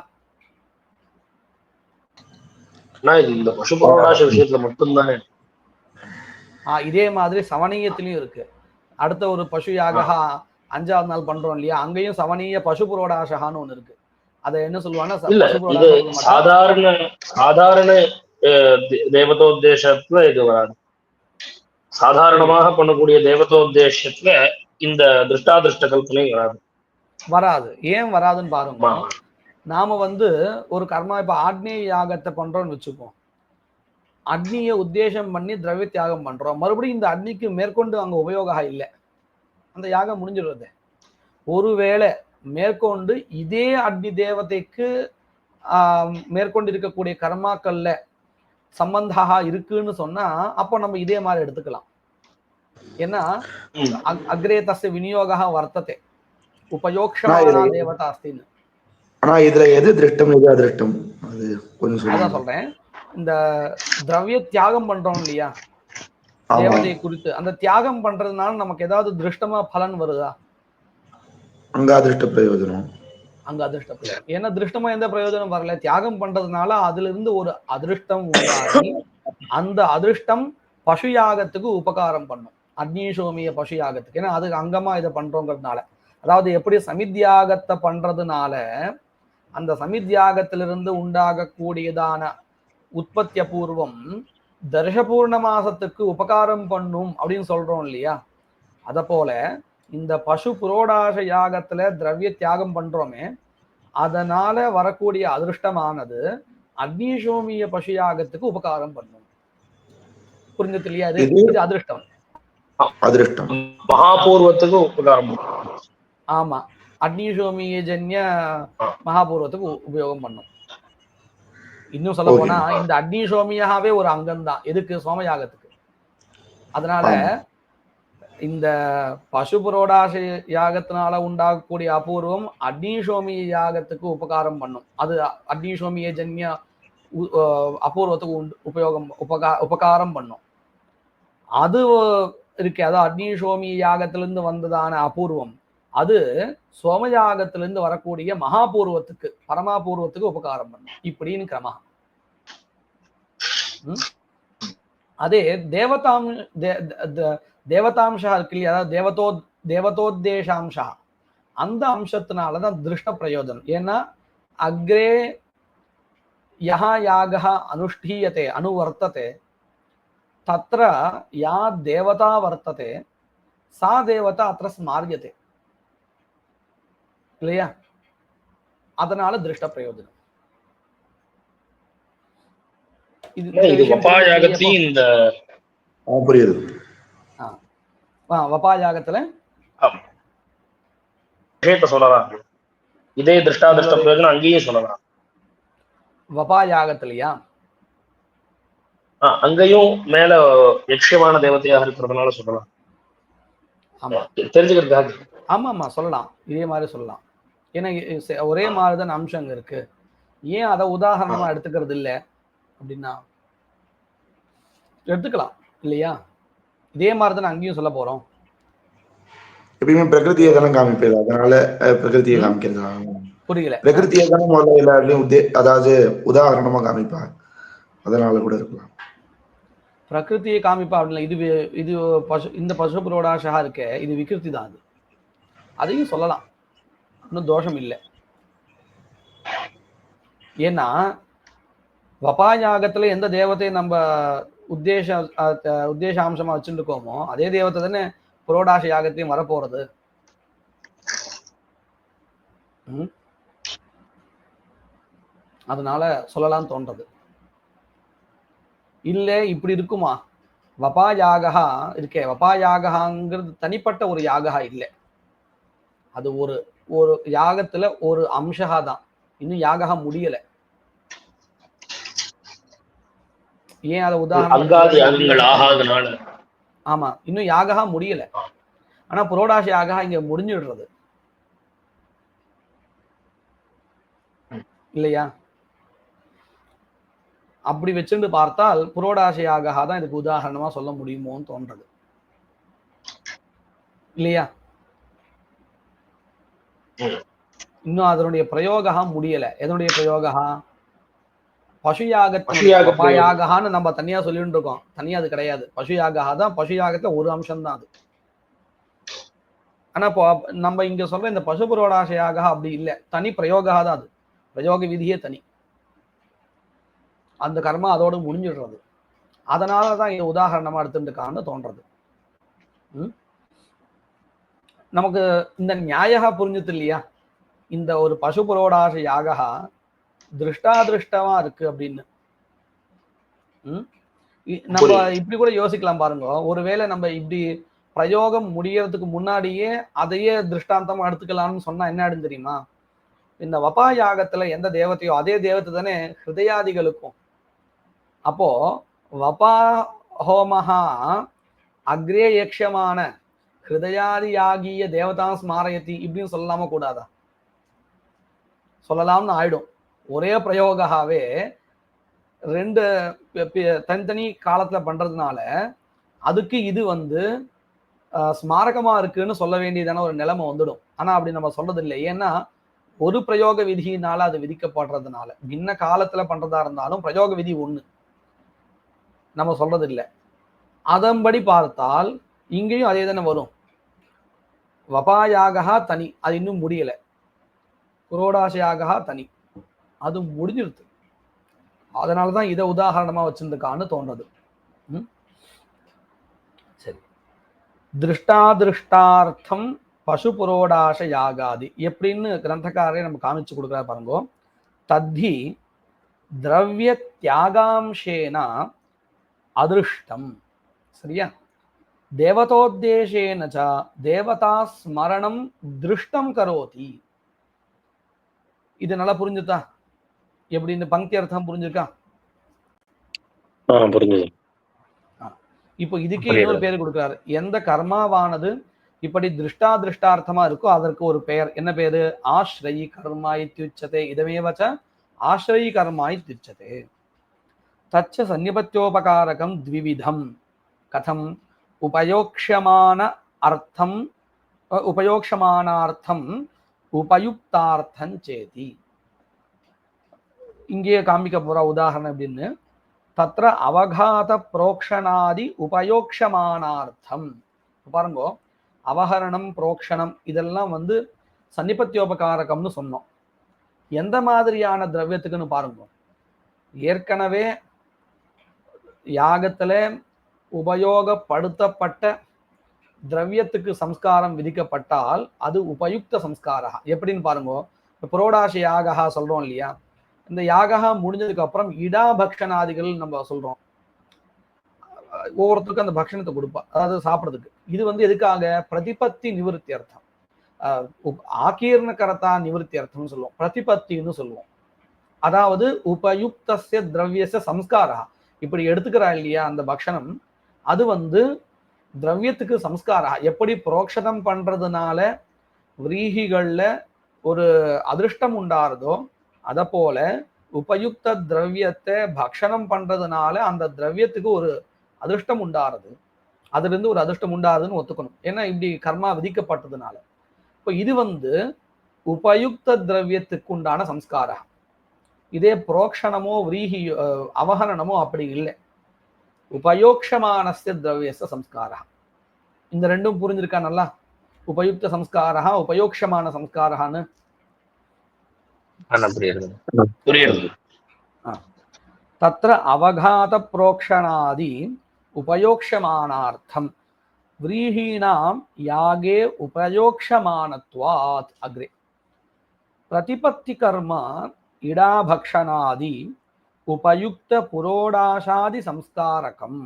Speaker 3: இந்த பசு புரோடாச விஷயத்துல மட்டும்தானே
Speaker 1: இதே மாதிரி சவனீயத்திலயும் இருக்கு. அடுத்த ஒரு பசு யாக 5வது நாள் பண்றோம் இல்லையா, அங்கேயும் சவனீய பசு புரோடாசகான்னு ஒண்ணு இருக்கு. அதை என்ன சொல்லுவாங்கன்னா
Speaker 3: இல்ல
Speaker 1: பசு
Speaker 3: இது
Speaker 1: புரோடாசம் சொல்ல மாட்டோம்.
Speaker 3: சாதாரண தேவதோத்தேசத்துல இது வராது. சாதாரணமாக பண்ணக்கூடிய தேவதோத்தேசத்துல இந்த திருஷ்டாதிருஷ்ட கல்பனை
Speaker 1: வராது. ஏன் வராதுன்னு பாருங்க. நாம ஒரு கர்மா இப்ப ஆக்னேய யாகத்தை பண்றோம்னு வச்சுப்போம். அக்னியை உத்தேசம் பண்ணி திரவிய தியாகம் பண்றோம். மறுபடியும் இந்த அக்னிக்கு மேற்கொண்டு அங்க உபயோகம் இல்லை, அந்த யாகம் முடிஞ்சிடுறது. ஒருவேளை மேற்கொண்டு இதே அக்னி தேவதைக்கு மேற்கொண்டு இருக்கக்கூடிய கர்மாக்கள்ல சம்பந்தா இருக்குன்னு சொன்னா அப்போ நம்ம இதே மாதிரி எடுத்துக்கலாம். ஏன்னா அக்ரே தஸ்ய விநியோக வர்த்தத்தை உபயோக்ஷமானா தேவதா அஸ்தின்னு.
Speaker 2: ஆனா இதுல எது திருஷ்டம் எது அதிருஷ்டம் அது கொஞ்சம்
Speaker 1: அதான் சொல்றேன். இந்த திரவிய தியாகம் பண்றோம் இல்லையா தேவதையை குறித்து, அந்த தியாகம் பண்றதுனால நமக்கு ஏதாவது திருஷ்டமா பலன் வருதா?
Speaker 2: அங்க அதிருஷ்ட பிரயோஜனம்.
Speaker 1: அங்க அதிருஷ்ட பிரயோஜனம். ஏன்னா திருஷ்டமா எந்த பிரயோஜனம் வரல. தியாகம் பண்றதுனால அதுல இருந்து ஒரு அதிருஷ்டம் உண்டாகி அந்த அதிருஷ்டம் பசு யாகத்துக்கு உபகாரம் பண்ணும். அக்னிசோமிய பசு யாகத்துக்கு. ஏன்னா அதுக்கு அங்கமா இதை பண்றோங்கிறதுனால. அதாவது எப்படி சமித்யாகத்தை பண்றதுனால அந்த சமித்யாகத்திலிருந்து உண்டாகக்கூடியதான உற்பத்திய பூர்வம் தர்ஷபூர்ண மாசத்துக்கு உபகாரம் பண்ணும் அப்படின்னு சொல்றோம் இல்லையா, அத போல இந்த பசு புரோடாச யாகத்துல திரவிய தியாகம் பண்றோமே, அதனால வரக்கூடிய அதிருஷ்டமானது அக்னிசோமிய பசு யாகத்துக்கு உபகாரம் பண்ணும். புரிஞ்சது இல்லையா? இது அதிருஷ்டம்.
Speaker 2: அதிருஷ்டம்
Speaker 3: மகாபூர்வத்துக்கு உபகாரம்.
Speaker 1: ஆமா, அக்னிசோமிய ஜன்ய மகாபூர்வத்துக்கு உபயோகம் பண்ணும். இன்னும் சொல்ல போனா இந்த அக்னிசோமியாவே ஒரு அங்கம் தான் எதுக்கு? சோமயாகத்துக்கு. அதனால இந்த பசு புரோடாச யாகத்தினால உண்டாகக்கூடிய அபூர்வம் அக்னிசோமிய யாகத்துக்கு உபகாரம் பண்ணும். அது அக்னிசோமிய ஜன்ய அபூர்வத்துக்கு உபகாரம் பண்ணும். அது இருக்கு. அதாவது அக்னிசோமிய யாகத்திலிருந்து வந்ததான அபூர்வம் அது சோமயாகத்திலிருந்து வரக்கூடிய மகாபூர்வத்துக்கு பரமாபூர்வத்துக்கு உபகாரம் பண்ணும். இப்படின்னு கிரமா. அதே தேவதாம்சா இருக்கு இல்லையா, அதாவது தேவதோத்தேசாம்சா, அந்த அம்சத்தினாலதான் திருஷ்ட பிரயோஜனம். ஏன்னா அக்ரே யஹா யாகः அனுஷ்டீயதே அனுவர்த்ததே தத்ர யா தேவதா வர்த்ததே சா தேவதா அത്ര ஸ்மாரியதே இல்லையா? அதனால திருஷ்ட பிரயோஜனம். வபாயாகத்துல
Speaker 3: சொல்லலாம். இதே திருஷ்டாதிருஷ்ட பிரயோஜனம் அங்கேயும் சொல்லலாம்.
Speaker 1: வபாயாகத்திலையா?
Speaker 3: அங்கேயும் மேல யக்ஷமான தேவதையாக இருக்கிறதுனால சொல்லலாம்.
Speaker 1: ஆமா,
Speaker 3: தெரிஞ்சுக்கிறதுக்காக.
Speaker 1: ஆமா ஆமா சொல்லலாம். இதே மாதிரி சொல்லலாம். ஏன்னா ஒரே மாதிரிதான் அம்சம் இருக்கு. ஏன் அதை உதாரணமா எடுத்துக்கிறது இல்லை அப்படின்னா எடுத்துக்கலாம் இல்லையா? இதே மாதிரிதான் அங்கேயும் சொல்ல போறோம்.
Speaker 2: எப்பயுமே பிரகிருதியை தானே காமிப்பது, அதனால பிரகிருதியை காமிக்கிறது.
Speaker 1: புரியல.
Speaker 2: பிரகிருதியை தானே முதல்ல எல்லாருமே அதாவது உதாரணமா காமிப்பாங்க, அதனால கூட இருக்கலாம்.
Speaker 1: பிரகிருதியை காமிப்பா அப்படின்னா இது பசு, இந்த பசு புரோடாசா இருக்க இது விகிருதி தான். அது அதையும் சொல்லலாம், இன்னும் தோஷம் இல்லை. ஏன்னா வபாயாகத்துல எந்த தேவத்தை நம்ம உத்தேசாம்சமா வச்சுட்டு இருக்கோமோ அதே தேவத்தை தானே புரோடாச யாகத்தையும் வரப்போறது. அதனால சொல்லலாம் தோன்றது. இல்ல இப்படி இருக்குமா? வபாயாகா இருக்கே, வபாயாகாங்கிறது தனிப்பட்ட ஒரு யாகா இல்லை. அது ஒரு யாகத்துல ஒரு அம்சகா தான். இன்னும் யாகா முடியல. ஏன் அதை உதாரணம்? ஆமா, இன்னும் யாகா முடியல. ஆனா புரோடாச யாகா இங்க முடிஞ்சிடுறது இல்லையா? அப்படி வச்சுட்டு பார்த்தால் புரோடாச யாகா தான் இதுக்கு உதாரணமா சொல்ல முடியுமோன்னு தோன்றது இல்லையா? இன்னும் அதனுடைய பிரயோகம் முடியல. எதனுடைய பிரயோகம்? பசுயாகத்தினுடைய வபாயாகான்னு நம்ம தனியா சொல்லிட்டு இருக்கோம். தனியா அது கிடையாது. பசுயாகா தான், பசுயாகத்துல ஒரு அம்சம் தான் அது. ஆனா இப்போ நம்ம இங்க சொல்ற இந்த பசுபுரோடாசையாக அப்படி இல்லை, தனி பிரயோகா தான் அது. பிரயோக விதியே தனி, அந்த கர்மா அதோட முடிஞ்சிடுறது. அதனாலதான் இது உதாரணமா எடுத்துட்டுக்கான்னு தோன்றது. நமக்கு இந்த நியாயகா புரிஞ்சுது இல்லையா? இந்த ஒரு பசுபுரோடாச யாகா திருஷ்டாதிருஷ்டமா இருக்கு அப்படின்னு நம்ம இப்படி கூட யோசிக்கலாம் பாருங்க. ஒருவேளை நம்ம இப்படி பிரயோகம் முடியறதுக்கு முன்னாடியே அதையே திருஷ்டாந்தமா எடுத்துக்கலாம்னு சொன்னா என்ன ஆயிடும் தெரியுமா? இந்த வபா யாகத்துல எந்த தேவத்தையோ அதே தேவத்தை தானே ஹிருதயாதிகளுக்கும். அப்போ வபா ஹோமஹா அக்ரே யக்ஷமான ஹிருதயாதியாகிய தேவதா ஸ்மாரயதி இப்படின்னு சொல்லலாமா கூடாதா? சொல்லலாம்னு ஆயிடும். ஒரே பிரயோகாவே ரெண்டு தனித்தனி காலத்துல பண்றதுனால அதுக்கு இது ஸ்மாரகமா இருக்குன்னு சொல்ல வேண்டியதான ஒரு நிலைமை வந்துடும். ஆனா அப்படி நம்ம சொல்றது இல்லை. ஏன்னா ஒரு பிரயோக விதியினால அது விதிக்கப்படுறதுனால, பின்ன காலத்துல பண்றதா இருந்தாலும் பிரயோக விதி ஒண்ணு, நம்ம சொல்றது இல்லை. அதன்படி பார்த்தால் இங்கேயும் அதே தானே வரும். வபாயாகா தனி, அது இன்னும் முடியல. புரோடாசையாகா தனி, அது முடிஞ்சிருது. அதனாலதான் இதை உதாரணமா வச்சிருந்துக்கான்னு தோன்றது. சரி, திருஷ்டாதிருஷ்டார்த்தம் பசுபுரோடாச யாகாதி எப்படின்னு கிரந்தக்காரரை நம்ம காமிச்சு கொடுக்குறா பாருங்க. தத்தி திரவிய தியாகாம்சேன அதிருஷ்டம். சரியா? தேவதோத்தேசேன ச தேவதா ஸ்மரணம் திருஷ்டம் கரோதி. இது நல்லா புரிஞ்சுதா? எப்படி இந்த பங்கி அர்த்தம் புரிஞ்சிருக்கா?
Speaker 3: புரிஞ்சுது.
Speaker 1: இப்போ இதுக்கு இன்னொரு பேர் கொடுக்கிறாரு. எந்த கர்மாவானது இப்படி திருஷ்டாதிருஷ்டார்த்தமா இருக்கோ அதற்கு ஒரு பெயர். என்ன பேரு? ஆஸ்ரயி கர்மா இத்யுச்சதே. இதமேவச்ச ஆஸ்ரயி கர்மா இத்யுச்சதே. தச்ச சந்நிபத்தியோபகாரகம் த்விவிதம். கதம்? உபயோக்ஷமான அர்த்தம் உபயோக்ஷமானார்த்தம் உபயுக்தார்த்தம் சேதி. இங்கேயே காமிக்க போற உதாரணம் எப்படின்னு, தத்ர அவகாத புரோக்ஷணாதி உபயோக்ஷமானார்த்தம். பாருங்க, அவஹரணம் புரோக்ஷணம் இதெல்லாம் சன்னிபத்தியோபகாரகம்னு சொன்னோம். எந்த மாதிரியான திரவியத்துக்குன்னு பாருங்க. ஏற்கனவே யாகத்துல உபயோகப்படுத்தப்பட்ட திரவியத்துக்கு சம்ஸ்காரம் விதிக்கப்பட்டால் அது உபயுக்த சம்ஸ்காரா. எப்படின்னு பாருங்க, புரோடாச யாகா சொல்றோம் இல்லையா? இந்த யாகா முடிஞ்சதுக்கு அப்புறம் இடாபக்ஷனாதிகள் நம்ம சொல்றோம். ஒவ்வொருத்தருக்கும் அந்த பக்ஷணத்தை கொடுப்பா, அதாவது சாப்பிட்றதுக்கு. இது எதுக்காக? பிரதிபத்தி நிவர்த்தி அர்த்தம், ஆகீர்ண கரத்தா நிவர்த்தி அர்த்தம்னு சொல்லுவோம், பிரதிபத்தின்னு சொல்லுவோம். அதாவது உபயுக்தஸ்ய திரவியஸ்ய சம்ஸ்காரா. இப்படி எடுத்துக்கிறா இல்லையா அந்த பக்ஷணம், அது திரவியத்துக்கு சம்ஸ்காரா. எப்படி புரோக்ஷணம் பண்றதுனால விரீகிகள்ல ஒரு அதிருஷ்டம் உண்டாருதோ, அத போல உபயுக்த திரவியத்தை பக்ஷணம் பண்றதுனால அந்த திரவியத்துக்கு ஒரு அதிருஷ்டம் உண்டாருது. அதுல இருந்து ஒரு அதிருஷ்டம் உண்டாருதுன்னு ஒத்துக்கணும். ஏன்னா இப்படி கர்மா விதிக்கப்பட்டதுனால. இப்போ இது உபயுக்த திரவியத்துக்கு உண்டான சம்ஸ்காரா. இதே புரோக்ஷணமோ விரீஹி அவஹரணமோ அப்படி இல்லை. உபயோக்ஷமானஸ்ய திரவியஸ்ய சம்ஸ்காரா. இந்த ரெண்டும் புரிஞ்சிருக்கா நல்லா? உபயுக்த சம்ஸ்காரா உபயோக்ஷமான சம்ஸ்காரான்னு. தத்ர அவகாத புரோக்ஷணாதி உபயோக்ஷமானார்த்தம் விரீஹீணாம் யாகே உபயோக்ஷமானத்வாத் அக்ரே பிரதிபத்தி கர்மா இடாபக்ஷணாதி உபயுக்த புரோடாசாதி சம்ஸ்காரகம்.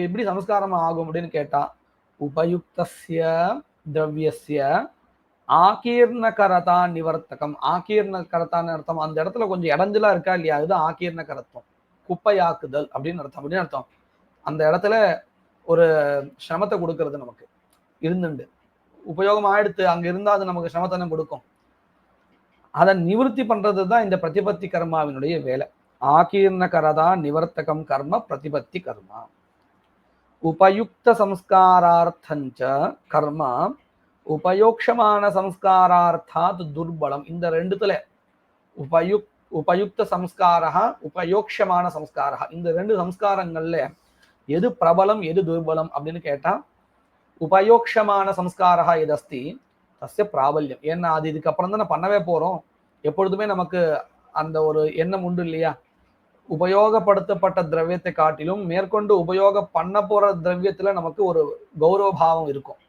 Speaker 1: எப்படி சம்ஸ்காரம் ஆகும் அப்படின்னு கேட்டா, உபயுக்தஸ்ய திரவியஸ்ய ஆகீர்ணகரதா நிவர்த்தகம். ஆகீர்ணகரத்தான்னு அர்த்தம் அந்த இடத்துல கொஞ்சம் இடைஞ்சலா இருக்கா இல்லையா, அதுதான் ஆகீர்ணகரத்துவம், குப்பையாக்குதல் அப்படின்னு அர்த்தம். அந்த இடத்துல ஒரு சிரமத்தை கொடுக்கறது நமக்கு இருந்துண்டு. உபயோகம் ஆயிடுத்து அங்க இருந்தா அது நமக்கு சிரமத்தை கொடுக்கும். அதை நிவர்த்தி பண்றது தான் இந்த பிரதிபத்தி கர்மாவினுடைய வேலை. ஆகீர்ணகரதா நிவர்த்தகம் கர்ம பிரதிபத்தி கர்மா. உபயுக்த சம்ஸ்காரார்த்தஞ்ச கர்மா உபயோக்ஷமான சம்ஸ்காரார்த்தாத் துர்பலம். இந்த ரெண்டுத்துல உபயுக்த உபயுக்த சம்ஸ்காரா உபயோக்ஷமான சம்ஸ்காரா. இந்த ரெண்டு சம்ஸ்காரங்கள்ல எது பிரபலம் எது துர்பலம் அப்படின்னு கேட்டா உபயோக்ஷமான சம்ஸ்காரா எது அஸ்தி தஸ்ய பிராபல்யம். ஏன்னா அது இதுக்கப்புறம் தான் பண்ணவே போறோம். எப்பொழுதுமே நமக்கு அந்த ஒரு எண்ணம் உண்டு இல்லையா, உபயோகப்படுத்தப்பட்ட திரவியத்தை காட்டிலும் மேற்கொண்டு உபயோகம் பண்ண போற திரவியத்துல நமக்கு ஒரு கௌரவ பாவம் இருக்கும்.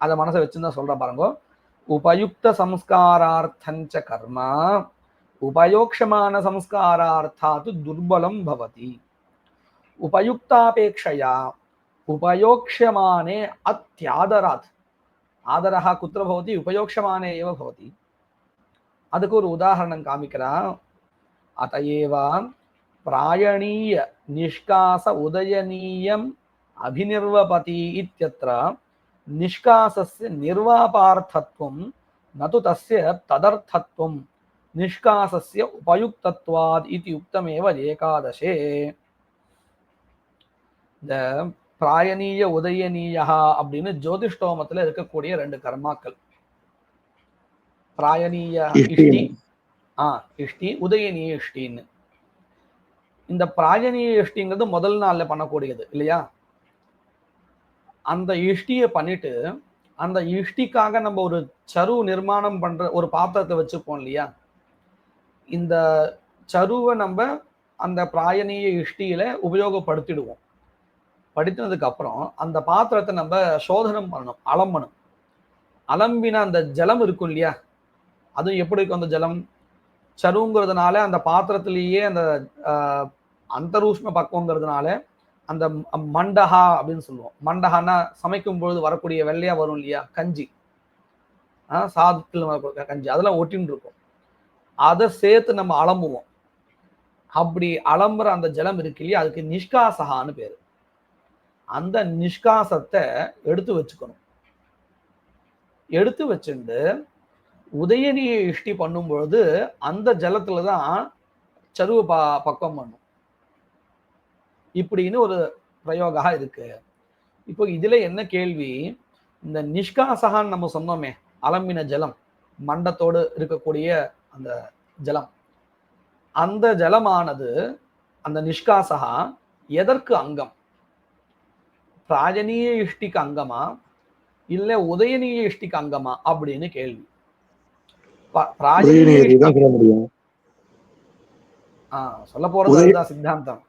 Speaker 1: அதை மனசை வச்சுதான் சொல்ற பாருங்க. உபயுக்த சம்ஸ்காரார்த்தஞ்ச கர்மா உபயோக்ஷமான சம்ஸ்காரார்த்தாத்து துர்பலம் பவதி. உபயுக்தாபேக்ஷயா உபயோக்ஷமானே அத்யாதராத். ஆதரஹ குத்திர பவதி உபயோக்ஷமானே ஏவ பவதி. அதுக்கு ஒரு உதாரணம் காமிக்கிறா. அதையேவ பிராயணீய நிஷ்காச உதயனீயம் அபிநிர்வபதி இத்யத்ர நிஷ்காசஸ்ய நிர்வாபார்த்தத்வம் நது தஸ்ய ததர்த்தத்வம் நிஷ்காசஸ்ய உபயுக்தத்வாத் இதி யுக்தமேவ ஏகாதசே. இந்த பிராயணீய உதயனீயா அப்படின்னு ஜோதிஷ்டோமத்துல இருக்கக்கூடிய ரெண்டு கர்மாக்கள். பிராயணீய இஷ்டி, இஷ்டி, உதயனீய இஷ்டின்னு. இந்த பிராயணீய இஷ்டிங்கிறது முதல் நாள்ல பண்ணக்கூடியது இல்லையா. அந்த இஷ்டியை பண்ணிட்டு அந்த இஷ்டிக்காக நம்ம ஒரு சரு நிர்மாணம் பண்ற ஒரு பாத்திரத்தை வச்சுப்போம் இல்லையா. இந்த சருவை நம்ம அந்த பிராயணீய இஷ்டியில உபயோகப்படுத்திடுவோம். படுத்தினதுக்கு அப்புறம் அந்த பாத்திரத்தை நம்ம சோதனம் பண்ணணும், அலம்பணும். அலம்பின அந்த ஜலம் இருக்கும் இல்லையா, அதுவும் எப்படி இருக்கும் அந்த ஜலம், சருங்கிறதுனால அந்த பாத்திரத்திலேயே அந்த அந்தரூஷ்ம பக்குவங்கிறதுனால அந்த மண்டஹா அப்படின்னு சொல்லுவோம். மண்டஹான்னா சமைக்கும் பொழுது வரக்கூடிய வெள்ளையா வரும் இல்லையா கஞ்சி, சாதத்தில் வரக்கூடிய கஞ்சி, அதெல்லாம் ஒட்டின்னு இருக்கும். அதை சேர்த்து நம்ம அலம்புவோம். அப்படி அலம்புற அந்த ஜலம் இருக்கு இல்லையா, அதுக்கு நிஷ்காசகான்னு பேரு. அந்த நிஷ்காசத்தை எடுத்து வச்சுக்கணும். எடுத்து வச்சுட்டு உதயநீய இஷ்டி பண்ணும் பொழுது அந்த ஜலத்துலதான் சருவ பக்குவம் பண்ணும். இப்படின்னு ஒரு பிரயோகா இருக்கு. இப்போ இதுல என்ன கேள்வி, இந்த நிஷ்காசகான்னு நம்ம சொன்னோமே, அலம்பின ஜலம், மண்டத்தோடு இருக்கக்கூடிய அந்த ஜலம், அந்த ஜலமானது அந்த நிஷ்காசகா எதற்கு அங்கம்? பிராயணீய இஷ்டிக்கு அங்கமா இல்ல உதயநீய இஷ்டிக்கு அங்கமா அப்படின்னு கேள்வி. சொல்ல போறது அதுதான் சித்தாந்தம்,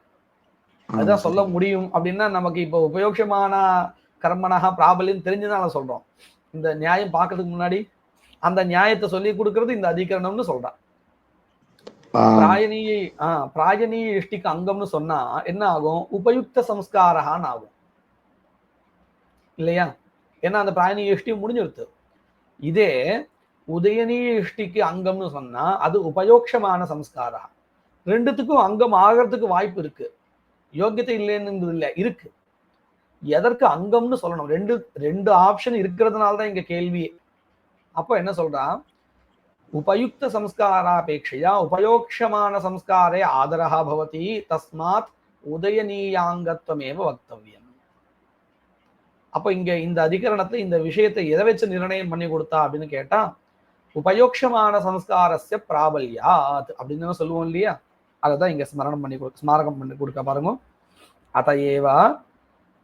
Speaker 1: அதுதான் சொல்ல முடியும். அப்படின்னா நமக்கு இப்ப உபயோகமான கர்மனாக பிராபல்யம் தெரிஞ்சுதான் சொல்றோம். இந்த நியாயம் பார்க்கறதுக்கு முன்னாடி அந்த நியாயத்தை சொல்லி கொடுக்கறது இந்த அதிகரணம்னு சொல்றான். பிராயணீய இஷ்டிக்கு அங்கம்னு சொன்னா என்ன ஆகும், உபயுக்த சம்ஸ்காரகான்னு ஆகும் இல்லையா. ஏன்னா அந்த பிராயணீய இஷ்டி முடிஞ்சிருது. இதே உதயநீய இஷ்டிக்கு அங்கம்னு சொன்னா அது உபயோக்ஷமான சம்ஸ்காரா. ரெண்டுத்துக்கும் அங்கம் ஆகிறதுக்கு வாய்ப்பு இருக்கு, யோக்கியத்தை இல்லைன்னு இல்லை, இருக்கு. எதற்கு அங்கம்னு சொல்லணும், ரெண்டு ஆப்ஷன் இருக்கிறதுனாலதான் இங்க கேள்வி. அப்ப என்ன சொல்றான், உபயுக்த சம்ஸ்காராபேட்சையா உபயோக்ஷமான சம்ஸ்காரே ஆதரஹா பவதி தஸ்மாத் உதயநீயாங்கத்வமேவ வக்தவ்யம். அப்ப இங்க இந்த அதிகரணத்தை இந்த விஷயத்தை எதை வச்சு நிர்ணயம் பண்ணி கொடுத்தா அப்படின்னு கேட்டா உபயோக்ஷமான சம்ஸ்காரஸ்ய பிராபல்யாத் அப்படின்னு சொல்லுவோம் இல்லையா. அதைதான் இங்க ஸ்மாரகம் பண்ணி கொடுக்க பாருங்க. அதையேவ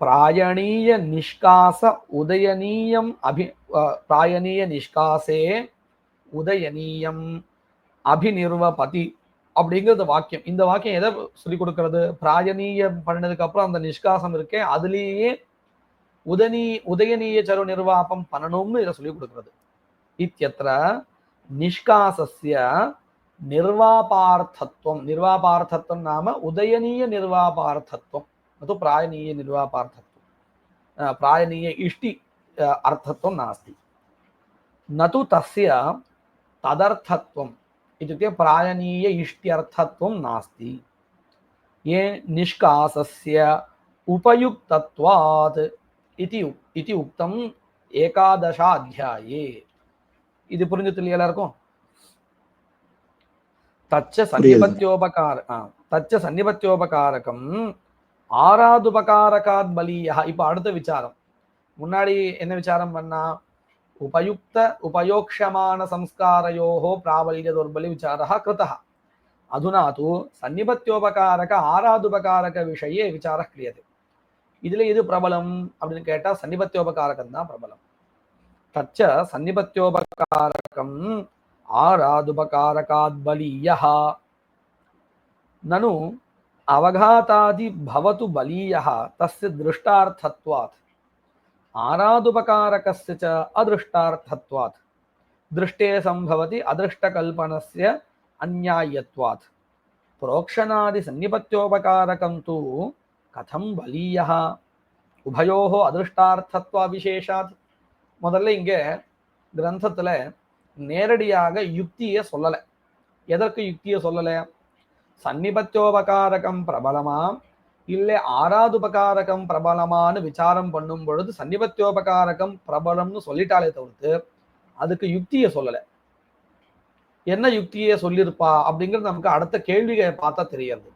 Speaker 1: பிராயணீய நிஷ்காச உதயநீயம் பிராயணீய நிஷ்காசே உதயநீயம் அபிநிர்வபதி அப்படிங்கிறது வாக்கியம். இந்த வாக்கியம் எதை சொல்லி கொடுக்கிறது, பிராயணீயம் பண்ணதுக்கு அப்புறம் அந்த நிஷ்காசம் இருக்கே அதுலேயே உதயநீய சரு நிர்வாபம் பண்ணணும்னு இதை சொல்லி கொடுக்கிறது. இத்யத்ர நிஷ்காசஸ்ய நிர்வாபார்த்தத்துவம், நிர்வாபார்த்தத்துவம் நாம உதயநீய நிர்வாபார்த்தத்துவம் அது பிராயணீய நிர்வாபார்த்தத்துவம், பிராயணீய இஷ்டி அர்த்தத்துவம் நாஸ்தி. நது தஸ்ய ததர்த்தத்துவம் इत्युक्ते प्रायणीय इष्ट्यर्थत्वं नास्ति. ये निष्कासस्य उपयुक्तत्वात् इति उक्तम् एकादशाध्याये. இது புரிஞ்சுது இல்லையா எல்லாருக்கும்? தச்ச சன்னிபத்தியோபகாரகம் ஆராதுபகாரகாத் பலியா. இப்ப அடுத்த விசாரம். முன்னாடி என்ன விசாரம் பண்ணா, உபயுக்த உபயோக்ஷமான சம்ஸ்காரயோஹோ பிராபல்ய துர்பலி விசாரா கிருதः. அதுனா தூ சன்னிபத்தியோபகாரக ஆராதுபகாரக விஷயே விசாரः கிரியதே. இதுல எது பிரபலம் அப்படின்னு கேட்டா சன்னிபத்தியோபகாரகம் தான் பிரபலம். தச்ச சன்னிபத்தியோபகாரகம் ஆராதுபகாரகாத் பலீயः நனு அவகாதாதி பவது பலீயः தஸ்ய திருஷ்டார்த்தத்வாத் ஆராதுபகாரகஸ்ய ச அதृष्टार्थत्वात् दृष्टे संभवति अदृष्टकल्पनस्य अन्यायत्वात् प्रोक्षणादि सन्निपत्योपकारकं तु कथं बलीयः उभयोः अदृष्टार्थत्व विशेषात्. முதல்ல இங்க கிரந்தத்துல நேரடியாக யுக்தியை சொல்லல. எதற்கு யுக்தியை சொல்லல? சன்னிபத்தியோபகாரகம் பிரபலமா இல்லை ஆராதுபகாரகம் பிரபலமானு விசாரம் பண்ணும் பொழுது சன்னிபத்தியோபகாரகம் பிரபலம்னு சொல்லிட்டாலே தவிர்த்து அதுக்கு யுக்தியை சொல்லல. என்ன யுக்தியை சொல்லியிருப்பா அப்படிங்கிறது நமக்கு அடுத்த கேள்வியை பார்த்தா தெரியாது.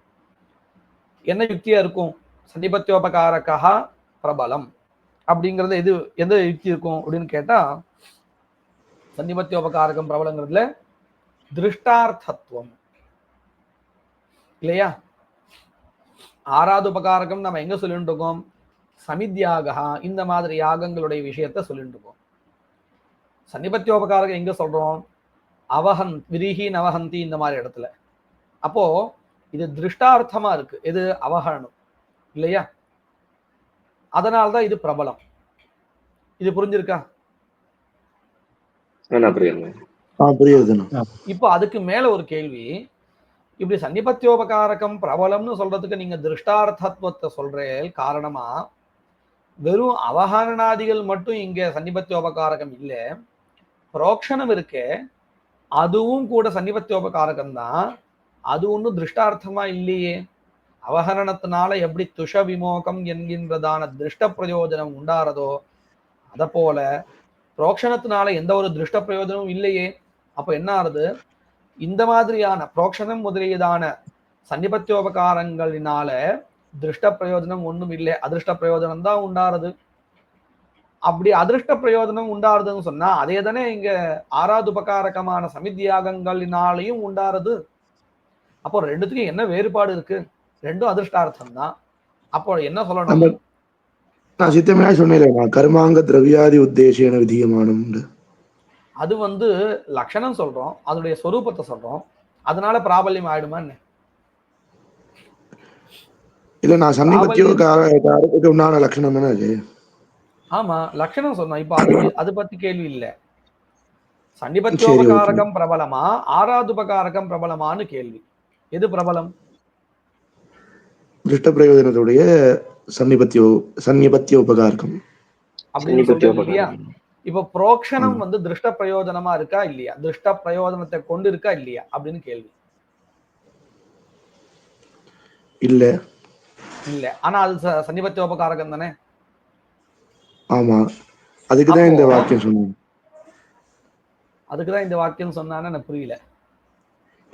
Speaker 1: என்ன யுக்தியா இருக்கும்? சன்னிபத்தியோபகாரகா பிரபலம் அப்படிங்கிறது எந்த யுக்தி இருக்கும் அப்படின்னு கேட்டா சன்னிபத்தியோபகாரகம் பிரபலங்கிறதுல திருஷ்டார்த்தத்துவம் இல்லையா? ஆராதுபகாரகம் நம்ம எங்க சொல்லிட்டு இருக்கோம்? சமித்யாகா இந்த மாதிரி யாகங்களுடைய விஷயத்த சொல்லிட்டு இருக்கோம். சன்னிபத்தியோபகாரகம் எங்க சொல்றோம்? விரிஹி நவஹந்தி இந்த மாதிரி இடத்துல. அப்போ இது திருஷ்டார்த்தமா இருக்கு. இது அவஹரணம் இல்லையா? அதனால்தான் இது பிரபலம். இது புரிஞ்சிருக்கா? இப்போ அதுக்கு மேல ஒரு கேள்வி. இப்படி சன்னிபத்தியோபகாரகம் பிரபலம்னு சொல்றதுக்கு நீங்க திருஷ்டார்த்தத்துவத்தை சொல்றேன். காரணமா வெறும் அவஹரணாதிகள் மட்டும் இங்க சன்னிபத்தியோபகாரகம் இல்லை, புரோக்ஷணம் இருக்கே அதுவும் கூட சன்னிபத்தியோபகாரகம் தான். அது ஒன்றும் திருஷ்டார்த்தமா இல்லையே. அவஹரணத்தினால எப்படி துஷ விமோகம் என்கின்றதான திருஷ்ட பிரயோஜனம் உண்டாறதோ அத போல புரோக்ஷணத்தினால எந்த ஒரு திருஷ்ட பிரயோஜனமும் இல்லையே. அப்ப என்ன ஆறுது? இந்த மாதிரியான புரோக்ஷணம் முதலியதான சன்னிபத்தியோபகாரங்களினால திருஷ்ட பிரயோஜனம் ஒன்றும் இல்லை, அதிருஷ்ட பிரயோஜனம் தான் உண்டாறது. அப்படி அதிருஷ்ட பிரயோஜனம் உண்டாருதுன்னு சொன்னா அதே தானே இங்க ஆராதுபகாரகமான சமித்யாகங்களினாலையும் உண்டாறது. அப்போ ரெண்டுத்துக்கும் என்ன வேறுபாடு இருக்கு? ரெண்டும் அதிருஷ்டார்த்தம் தான். அப்போ என்ன சொல்லணும்?
Speaker 2: நான் சித்தமே சொன்னேன், கர்மாங்க திரவியாதி உத்தேசேன விதியமானம்.
Speaker 1: அது லட்சணம் சொல்றோம், அதனுடைய சொரூபத்தை சொல்றோம். அதனால பிராபல்யம் ஆயிடுமா என்ன?
Speaker 2: இல்ல, நான் சன்னிபத்தியோபகாரத்துக்கு உண்டான லட்சணம் தானே அது.
Speaker 1: ஆமா, லட்சணம் சொன்னோம். இப்ப அது பத்தி கேள்வி இல்ல. சன்னிபத்தியோபகாரகம் பிரபலமா ஆராதுபகாரகம் பிரபலமானு கேள்வி. எது பிரபலம்?
Speaker 2: திருஷ்ட பிரயோஜனத்துடைய சன்னிபத்தியோபகாரகம்
Speaker 1: அப்படின்னு சொல்றீங்க இல்லையா? இப்ப புரோக்ஷணம் திருஷ்ட பிரயோஜனமா இருக்கா இல்லையா? திருஷ்ட பிரயோஜனத்தை கொண்டு இருக்கா இல்லையா அப்படின்னு கேள்வி.
Speaker 2: இல்ல
Speaker 1: இல்ல, ஆனா அது சன்னிபத்தியோபகாரகம் தானே.
Speaker 2: ஆமா, அதுக்குதான் இந்த வாக்கியம் சொன்னேன்.
Speaker 1: அதுக்குதான் இந்த வாக்கியம் சொன்னான்னு எனக்கு புரியல.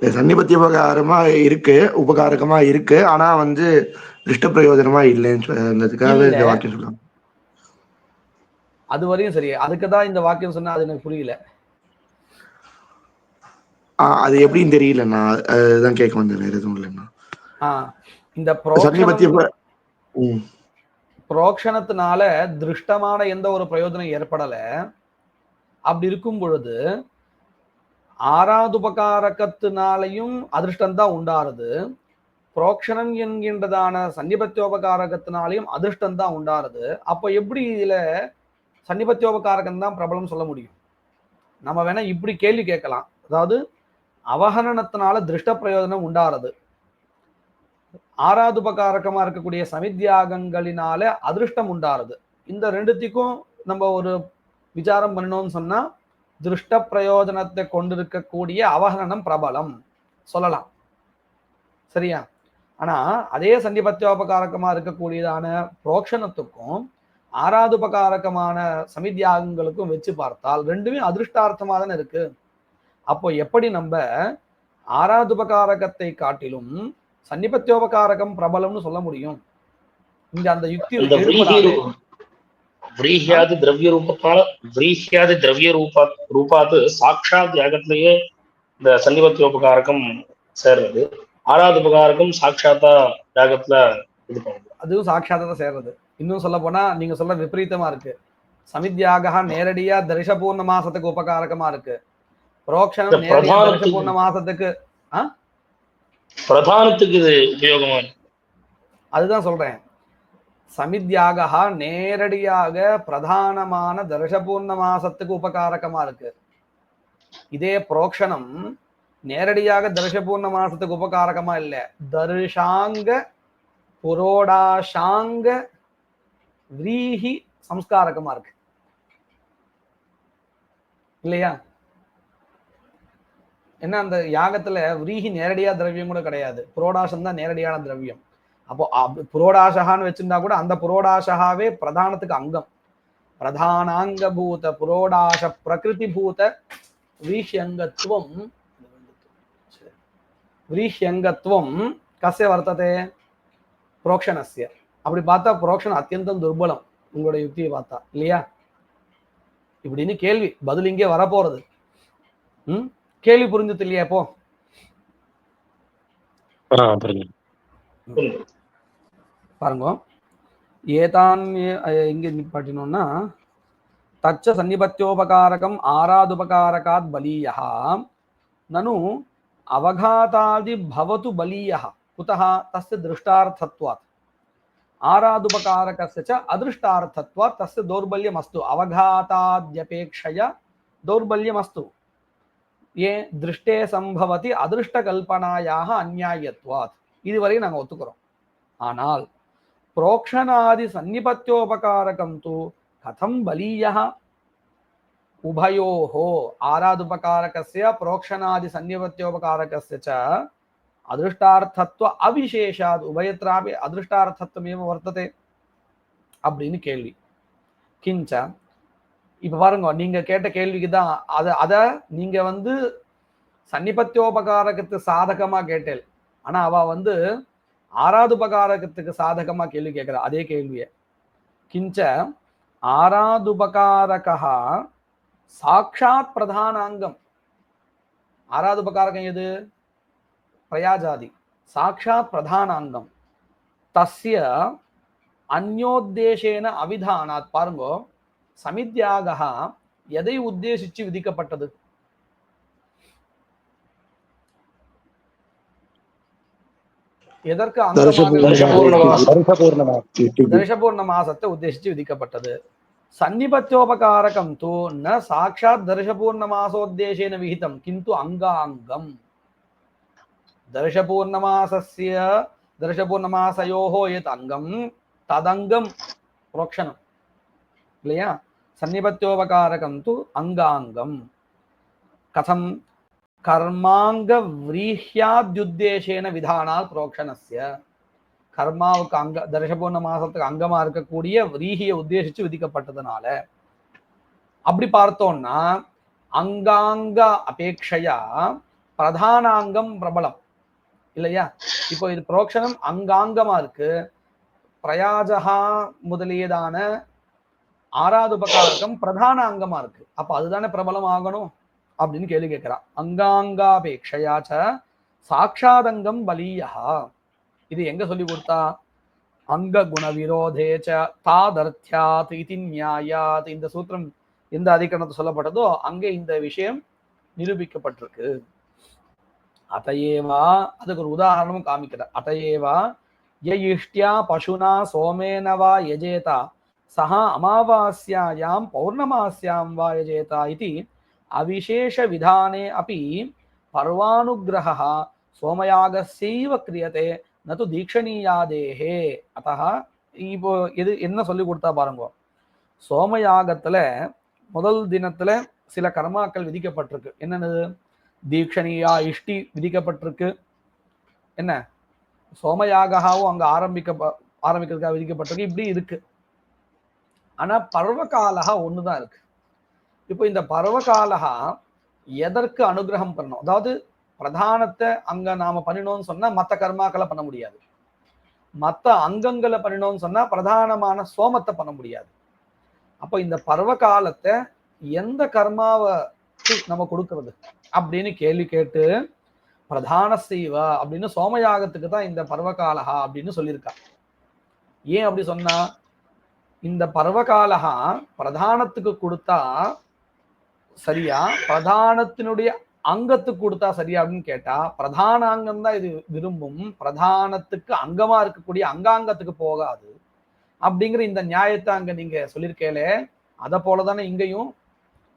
Speaker 2: சன்னிபத்தியோபகாரமா இருக்கு, உபகாரகமா இருக்கு, ஆனா திருஷ்ட பிரயோஜனமா இல்லைன்றதுக்காக இந்த வாக்கியம் சொல்லுவாங்க.
Speaker 1: அது வரையும் சரி, அதுக்குதான் இந்த வாக்கியம் சொன்னா அது எனக்கு புரியல.
Speaker 2: அது எப்படின்னு தெரியல, நான் அதுதான் கேட்க வந்தேன், வேற எதுவும் இல்லைன்னா.
Speaker 1: இந்த புரோக்ஷணத்தினால திருஷ்டமான எந்த ஒரு பிரயோஜனம் ஏற்படல. அப்படி இருக்கும் பொழுது ஆராதுபகாரகத்தினாலையும் அதிர்ஷ்டம் தான் உண்டாருது, புரோக்ஷணம் என்கின்றதான சன்னிபத்தியோபகாரகத்தினாலையும் அதிர்ஷ்டம் தான் உண்டாருது. அப்போ எப்படி இதுல சன்னிபத்தியோபகாரகம் தான் பிரபலம் சொல்ல முடியும்? நம்ம வேணா இப்படி கேள்வி கேட்கலாம். அதாவது அவஹரணத்தினால திருஷ்ட பிரயோஜனம் உண்டாருது, ஆராதுபகாரகமா இருக்கக்கூடிய சமித்யாகங்களினால அதிருஷ்டம் உண்டாருது. இந்த ரெண்டுத்துக்கும் நம்ம ஒரு விசாரம் பண்ணணும்னு சொன்னா திருஷ்ட பிரயோஜனத்தை கொண்டிருக்கக்கூடிய அவஹரணம் பிரபலம் சொல்லலாம், சரியா? ஆனா அதே சன்னிபத்தியோபகாரகமா இருக்கக்கூடியதான புரோக்ஷணத்துக்கும் ஆராதுபகாரகமான சமித்யாகங்களுக்கும் வச்சு பார்த்தால் ரெண்டுமே அதிருஷ்டார்த்தமா தானே இருக்கு. அப்போ எப்படி நம்ம ஆராதுபகாரகத்தை காட்டிலும் சன்னிபத்தியோபகாரகம் பிரபலம்னு சொல்ல முடியும்? இங்க அந்த யுக்தி
Speaker 3: व्रीह्यादि द्रव्य रूपात साक्षात यागத்திலேயே இந்த சன்னிபத்தியோபகாரகம் சேர்றது. ஆறாவது உபகாரகம் சாட்சாத்தா யாகத்துல இது பண்ணுது.
Speaker 1: அதுவும் சாட்சாத்தத்தை சேர்றது. இன்னும் சொல்ல போனா நீங்க சொல்ல விபரீதமா இருக்கு. சமித்யாக நேரடியா தரிசபூர்ண மாசத்துக்கு உபகாரகமா இருக்கு. புரோக்ஷணம் நேரடியா தரிசபூர்ண மாசத்துக்கு
Speaker 3: பிரதானத்துக்கு இது உபயோகமா இருக்கு.
Speaker 1: அதுதான் சொல்றேன். சமித்யாக நேரடியாக பிரதானமான தரிசபூர்ண மாசத்துக்கு உபகாரகமா இருக்கு. இதே புரோக்ஷணம் நேரடியாக தரிசபூர்ண மாசத்துக்கு உபகாரகமா இல்ல, தரிசாங்க புரோடாசாங்க விரீஹி சம்ஸ்காரகமா இருக்கு இல்லையா? என்ன அந்த யாகத்துல விரீஹி நேரடியா திரவியம் கூட கிடையாது, புரோடாசம் தான் நேரடியான திரவியம். அப்போ புரோடாசகான்னு வச்சிருந்தா கூட அந்த புரோடாசகாவே பிரதானத்துக்கு அங்கம். பிரதானாங்க பூத புரோடாச பிரகிருதி பூத விரீஹ்யங்கத்துவம் விரீஹ்யங்கத்துவம் கஸ்ய வர்த்ததே புரோக்ஷணஸ்ய. அப்படி பார்த்தா புரோக்ஷணம் அத்தியந்தம் துர்பலம் உங்களுடைய யுக்தியை பார்த்தா இல்லையா? இப்படின்னு கேள்வி பதில் இங்கே வரப்போறது. கேள்வி புரிஞ்சது இல்லையா? இப்போ பாருங்க, ஏதான் இங்க நிப்பாட்டினோம்னா தச்ச சன்னிபத்தியோபகாரகம் ஆராதுபகாரகாத் பலீயः நனு அவகாதாதி பவது பலீயः குதः தஸ்ய திருஷ்டார்த்தத்வாத் ஆராதுபகாரகஸ்ய ச அதृष्टार्थत्वात् तस्य दौर्बल्यमस्तु अवघाताद्यपेक्षया दौर्बल्यमस्तु ये दृष्टे संभवति अदृष्टकल्पनायाः अन्यायत्वात्. இதுவரை நாங்க ஒத்துக்கிறோம். ஆனால் प्रोक्षणादि सन्निपत्योपकारकं तु कथं बलीयः उभयोः आरादुपकारकस्य प्रोक्षणादि सन्निपत्योपकारकस्य च அதிருஷ்டார்த்தத்துவ அவிசேஷாத் உபயத்ராபி அதிருஷ்டார்த்தத்துவமேவ வர்த்ததே அப்படின்னு கேள்வி. கிஞ்ச இப்ப பாருங்க, நீங்க கேட்ட கேள்விக்கு தான் அத நீங்க சன்னிபத்தியோபகாரகத்து சாதகமா கேட்டேன். ஆனா அவ ஆராதுபகாரகத்துக்கு சாதகமா கேள்வி கேட்கிற அதே கேள்விய. கிஞ்ச ஆராதுபகாரகா சாட்சாத் பிரதானாங்கம். ஆராதுபகாரகம் எது? பிரயாஜாதி சாட்சாத் பிரதானாங்கம். தஸ்ய அந்யோத்தேசேன அவிதானாத். பாருங்க, சமித்யாக எதை உத்தேசிச்சு விதிக்கப்பட்டது? எதற்கு தரிசபூர்ண மாசத்தை உத்தேசிச்சு விதிக்கப்பட்டது. சன்னிபத்தியோபகாரகம் தூ ந சாட்சாத் தரிசபூர்ண மாசோத்தேசேன விஹிதம் கிந்து அங்காங்கம். தர்ஷபூர்ணமாசஸ்ய தர்ஷபூர்ணமாசயோஹோ யத் அங்கம் ததங்கம் புரோக்ஷணம் இல்லையா? சன்னிபத்தியோபகாரகம் து அங்காங்கம். கதம் கர்மாங்க விரீஹ்யாத்யுத்தேசேன விதானாத் புரோக்ஷணஸ்ய. கர்மாவுக்கு தர்ஷபூர்ண மாசத்துக்கு அங்கமா இருக்கக்கூடிய விரீஹியை உத்தேசிச்சு விதிக்கப்பட்டதுனால. அப்படி பார்த்தோம்னா அங்காங்க அபேட்சையா பிரதானாங்கம் பிரபலம் இல்லையா? இப்போ இது புரோக்ஷணம் அங்காங்கமா இருக்கு, பிரயாஜகா முதலியதான ஆராதுபகாரகம் பிரதான அங்கமா இருக்கு. அப்ப அதுதானே பிரபலம் ஆகணும் அப்படின்னு கேள்வி கேட்கிறா. அங்காங்காபேட்சையாச்ச சாட்சாதங்கம் பலீயா. இது எங்க சொல்லி கொடுத்தா? அங்க குண விரோதேச்ச தாதர்த்தியாத் இதி நியாயாத். இந்த சூத்திரம் எந்த அதிகரணத்தை சொல்லப்பட்டதோ அங்கே இந்த விஷயம் நிரூபிக்கப்பட்டிருக்கு. அதையேவா, அதுக்கு ஒரு உதாரணமும் காமிக்கிறார். அதையேவா யயிஷ்ட்யா பசுனா சோமேனவா யஜேதா சஹா அமாவாஸ்யாயாம் பௌர்ணமாஸ்யாம் வா யஜேதா இதி அவிசேஷ விதானே அப்பி பர்வானுகிரஹ சோமயாகஸ்யைவ கிரியதே நது தீக்ஷணீயாதேஹே. அத்தஹ இப்போ இது என்ன சொல்லி கொடுத்தா பாருங்க. சோமயாகத்துல முதல் தினத்துல சில கர்மாக்கள் விதிக்கப்பட்டிருக்கு. என்னென்னது? தீக்ஷணியா இஷ்டி விதிக்கப்பட்டிருக்கு. என்ன சோமயாகவும் அங்க ஆரம்பிக்கிறதுக்காக விதிக்கப்பட்டிருக்கு. இப்படி இருக்கு. ஆனா பர்வகாலகா ஒண்ணுதான் இருக்கு. இப்போ இந்த பர்வகாலகா எதற்கு அனுகிரகம் பண்ணணும்? அதாவது பிரதானத்தை அங்க நாம பண்ணினோம்னு சொன்னா மற்ற கர்மாக்களை பண்ண முடியாது, மற்ற அங்கங்களை பண்ணினோம்னு சொன்னா பிரதானமான சோமத்தை பண்ண முடியாது. அப்போ இந்த பர்வகாலத்தை எந்த கர்மாவை நம்ம கொடுக்கறது அப்படின்னு கேள்வி கேட்டு பிரதான செய்வ அப்படின்னு சோமயாகத்துக்கு தான் இந்த பர்வகாலகா அப்படின்னு சொல்லியிருக்கா. ஏன் அப்படி சொன்னா, இந்த பர்வகாலகா பிரதானத்துக்கு கொடுத்தா சரியா, பிரதானத்தினுடைய அங்கத்துக்கு கொடுத்தா சரியா அப்படின்னு கேட்டா, பிரதான அங்கம் தான் இது விரும்பும், பிரதானத்துக்கு அங்கமா இருக்கக்கூடிய அங்காங்கத்துக்கு போகாது அப்படிங்கிற இந்த நியாயத்தை அங்க நீங்க சொல்லியிருக்கேலே, அத போலதானே இங்கேயும்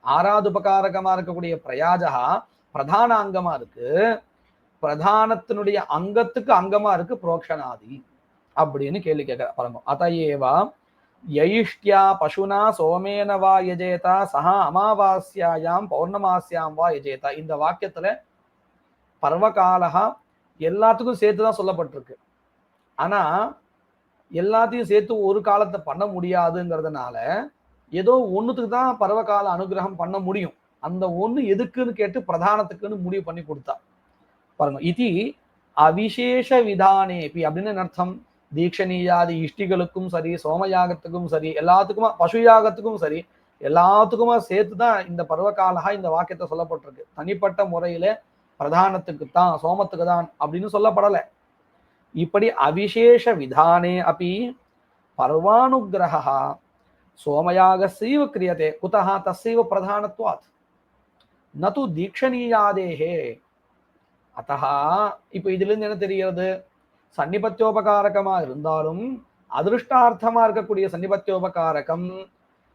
Speaker 1: ஆறாவது உபகாரகமா இருக்கக்கூடிய பிரயாஜகா பிரதான அங்கமா இருக்கு, பிரதானத்தினுடைய அங்கத்துக்கு அங்கமா இருக்கு புரோக்ஷனாதி அப்படின்னு கேள்வி கேட்க பாருங்க. அதையேவா யயிஷ்டியா பசுனா சோமேன வா யஜேதா சஹா அமாவாஸ்யாயாம் பௌர்ணமாஸ்யாம் வா யஜேதா. இந்த வாக்கியத்துல பர்வகாலகா எல்லாத்துக்கும் சேர்த்துதான் சொல்லப்பட்டிருக்கு. ஆனா எல்லாத்தையும் சேர்த்து ஒரு காலத்தை பண்ண முடியாதுங்கிறதுனால ஏதோ ஒண்ணுத்துக்கு தான் பர்வகால அனுகிரகம் பண்ண முடியும். அந்த ஒண்ணு எதுக்குன்னு கேட்டு பிரதானத்துக்குன்னு முடிவு பண்ணி கொடுத்தா பாருங்க. இது அவிசேஷ விதானேபி அப்படின்னு அர்த்தம். தீட்சணீயாதி இஷ்டிகளுக்கும் சரி, சோமயாகத்துக்கும் சரி, எல்லாத்துக்குமா, பசு யாகத்துக்கும் சரி, எல்லாத்துக்குமா சேர்த்துதான் இந்த பர்வகாலகா இந்த வாக்கியத்தை சொல்லப்பட்டிருக்கு. தனிப்பட்ட முறையில பிரதானத்துக்கு தான், சோமத்துக்கு தான் அப்படின்னு சொல்லப்படலை. இப்படி அவிசேஷ விதானே அப்படி பர்வானுகிரகா சோமயாகஸ்யைவ கிரியதே குதஹ தஸ்யைவ பிரதானத்வாத் நது தீட்சணீயாதேஹே. அத்தஹா இப்போ இதுல இருந்து என்ன தெரிகிறது, சன்னிபத்தியோபகாரகமா இருந்தாலும் அதிருஷ்டார்த்தமா இருக்கக்கூடிய சன்னிபத்தியோபகாரகம்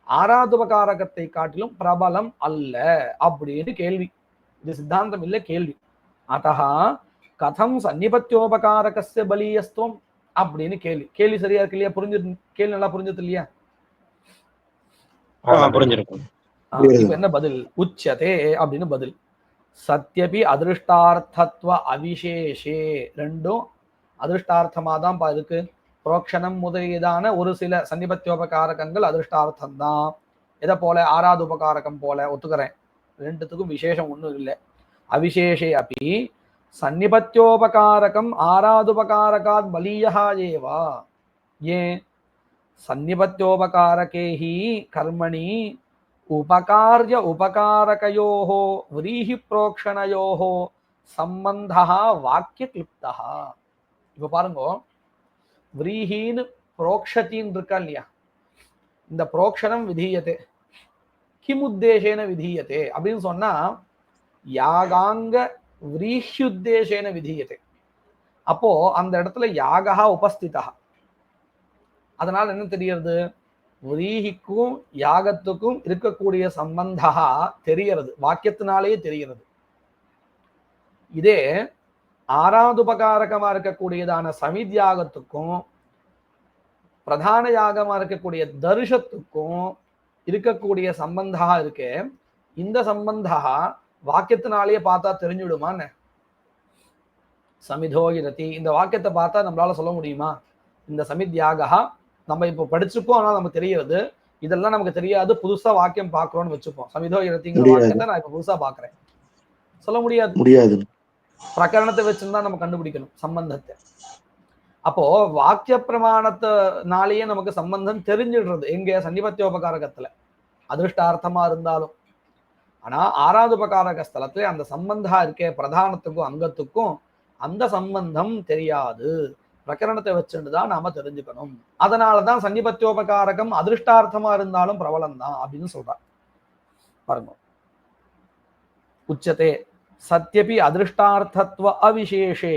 Speaker 1: ஆராதுபகாரகத்தை காட்டிலும் பிரபலம் அல்ல அப்படின்னு கேள்வி. இது சித்தாந்தம் இல்லை, கேள்வி. அத்தஹா கதம் சன்னிபத்தியோபகாரகஸ்ய பலீயஸ்துவம் அப்படின்னு கேள்வி. கேள்வி சரியா இருக்கு இல்லையா? கேள்வி நல்லா புரிஞ்சது இல்லையா?
Speaker 3: புரிஞ்சிருக்கும்.
Speaker 1: இப்ப என்ன பதில்? உச்சதே அப்படின்னு பதில். சத்யபி அதிருஷ்டார்த்தத்வ அவிசேஷே, ரெண்டும் அதிருஷ்டார்த்தமா தான் இருக்கு. புரோக்ஷணம் முதலியதான ஒரு சில சன்னிபத்தியோபகாரகங்கள் அதிருஷ்டார்த்தம் தான். எதை போல? ஆறாவது உபகாரகம் போல ஒத்துக்கிறேன். ரெண்டுத்துக்கும் விசேஷம் ஒன்றும் இல்லை. அவிசேஷே அப்படி சன்னிபத்தியோபகாரகம் ஆராதுபகாரகாத் பலீயா ஏவா. ஏன்? சன்னிபத்தியோபகாரகே ஹி கர்மணி உபகார்ய உபகாரகயோஹ விரீஹி புரோக்ஷணயோஹ சம்பந்தா வாக்கிய கிளிப்தா. இப்ப பாருங்க, விரீஹின்னு புரோக்ஷத்தின்னு இருக்கா இல்லையா? இந்த புரோக்ஷணம் விதீயத்தே கிம் உத்தேசேன விதீயத்தே அப்படின்னு சொன்னா யாகாங்க விரீஹ்யுத்தேசேன விதீயத்தே. அப்போ அந்த இடத்துல யாகா உபஸ்திதா. அதனால என்ன தெரிகிறது? விரீஹிக்கும் யாகத்துக்கும் இருக்கக்கூடிய சம்பந்தா தெரிகிறது, வாக்கியத்தினாலேயே தெரிகிறது. இதே ஆறாவது உபகாரகமா இருக்கக்கூடியதான சமித்யாகத்துக்கும் பிரதான யாகமா இருக்கக்கூடிய தர்ஷத்துக்கும் இருக்கக்கூடிய சம்பந்தா இருக்கு. இந்த சம்பந்தா வாக்கியத்தினாலேயே பார்த்தா தெரிஞ்சுடுமான்னு. சமிதோகிரதி இந்த வாக்கியத்தை பார்த்தா நம்மளால சொல்ல முடியுமா இந்த சமித்யாகா நம்ம இப்போ படிச்சுப்போம், ஆனா நமக்கு தெரியாது. இதெல்லாம் நமக்கு தெரியாது, புதுசா வாக்கியம் பாக்குறோம்னு வச்சுப்போம். சமிதோகிரதிங்கிற வாக்கியத்தை நான் இப்ப புதுசா பாக்குறேன், சொல்ல முடியாது. பிரகரணத்தை வச்சுதான் நம்ம கண்டுபிடிக்கணும் சம்பந்தத்தை. அப்போ வாக்கிய பிரமாணத்தினாலேயே நமக்கு சம்பந்தம் தெரிஞ்சிடுறது எங்க? சன்னிபத்தியோபகாரகத்துல அதிருஷ்டார்த்தமா இருந்தாலும். ஆனா ஆறாவது உபகாரக ஸ்தலத்துல அந்த சம்பந்தா இருக்கே, பிரதானத்துக்கும் அங்கத்துக்கும் அந்த சம்பந்தம் தெரியாது. பிரகரணத்தை வச்சுட்டுதான் நாம தெரிஞ்சுக்கணும். அதனாலதான் சன்னிபத்தியோபகாரகம் அதிருஷ்டார்த்தமா இருந்தாலும் பிரபலம் தான் அப்படின்னு சொல்றார். பாருங்க, உச்சதே சத்யபி அதிருஷ்டார்த்தத்வ அவிசேஷே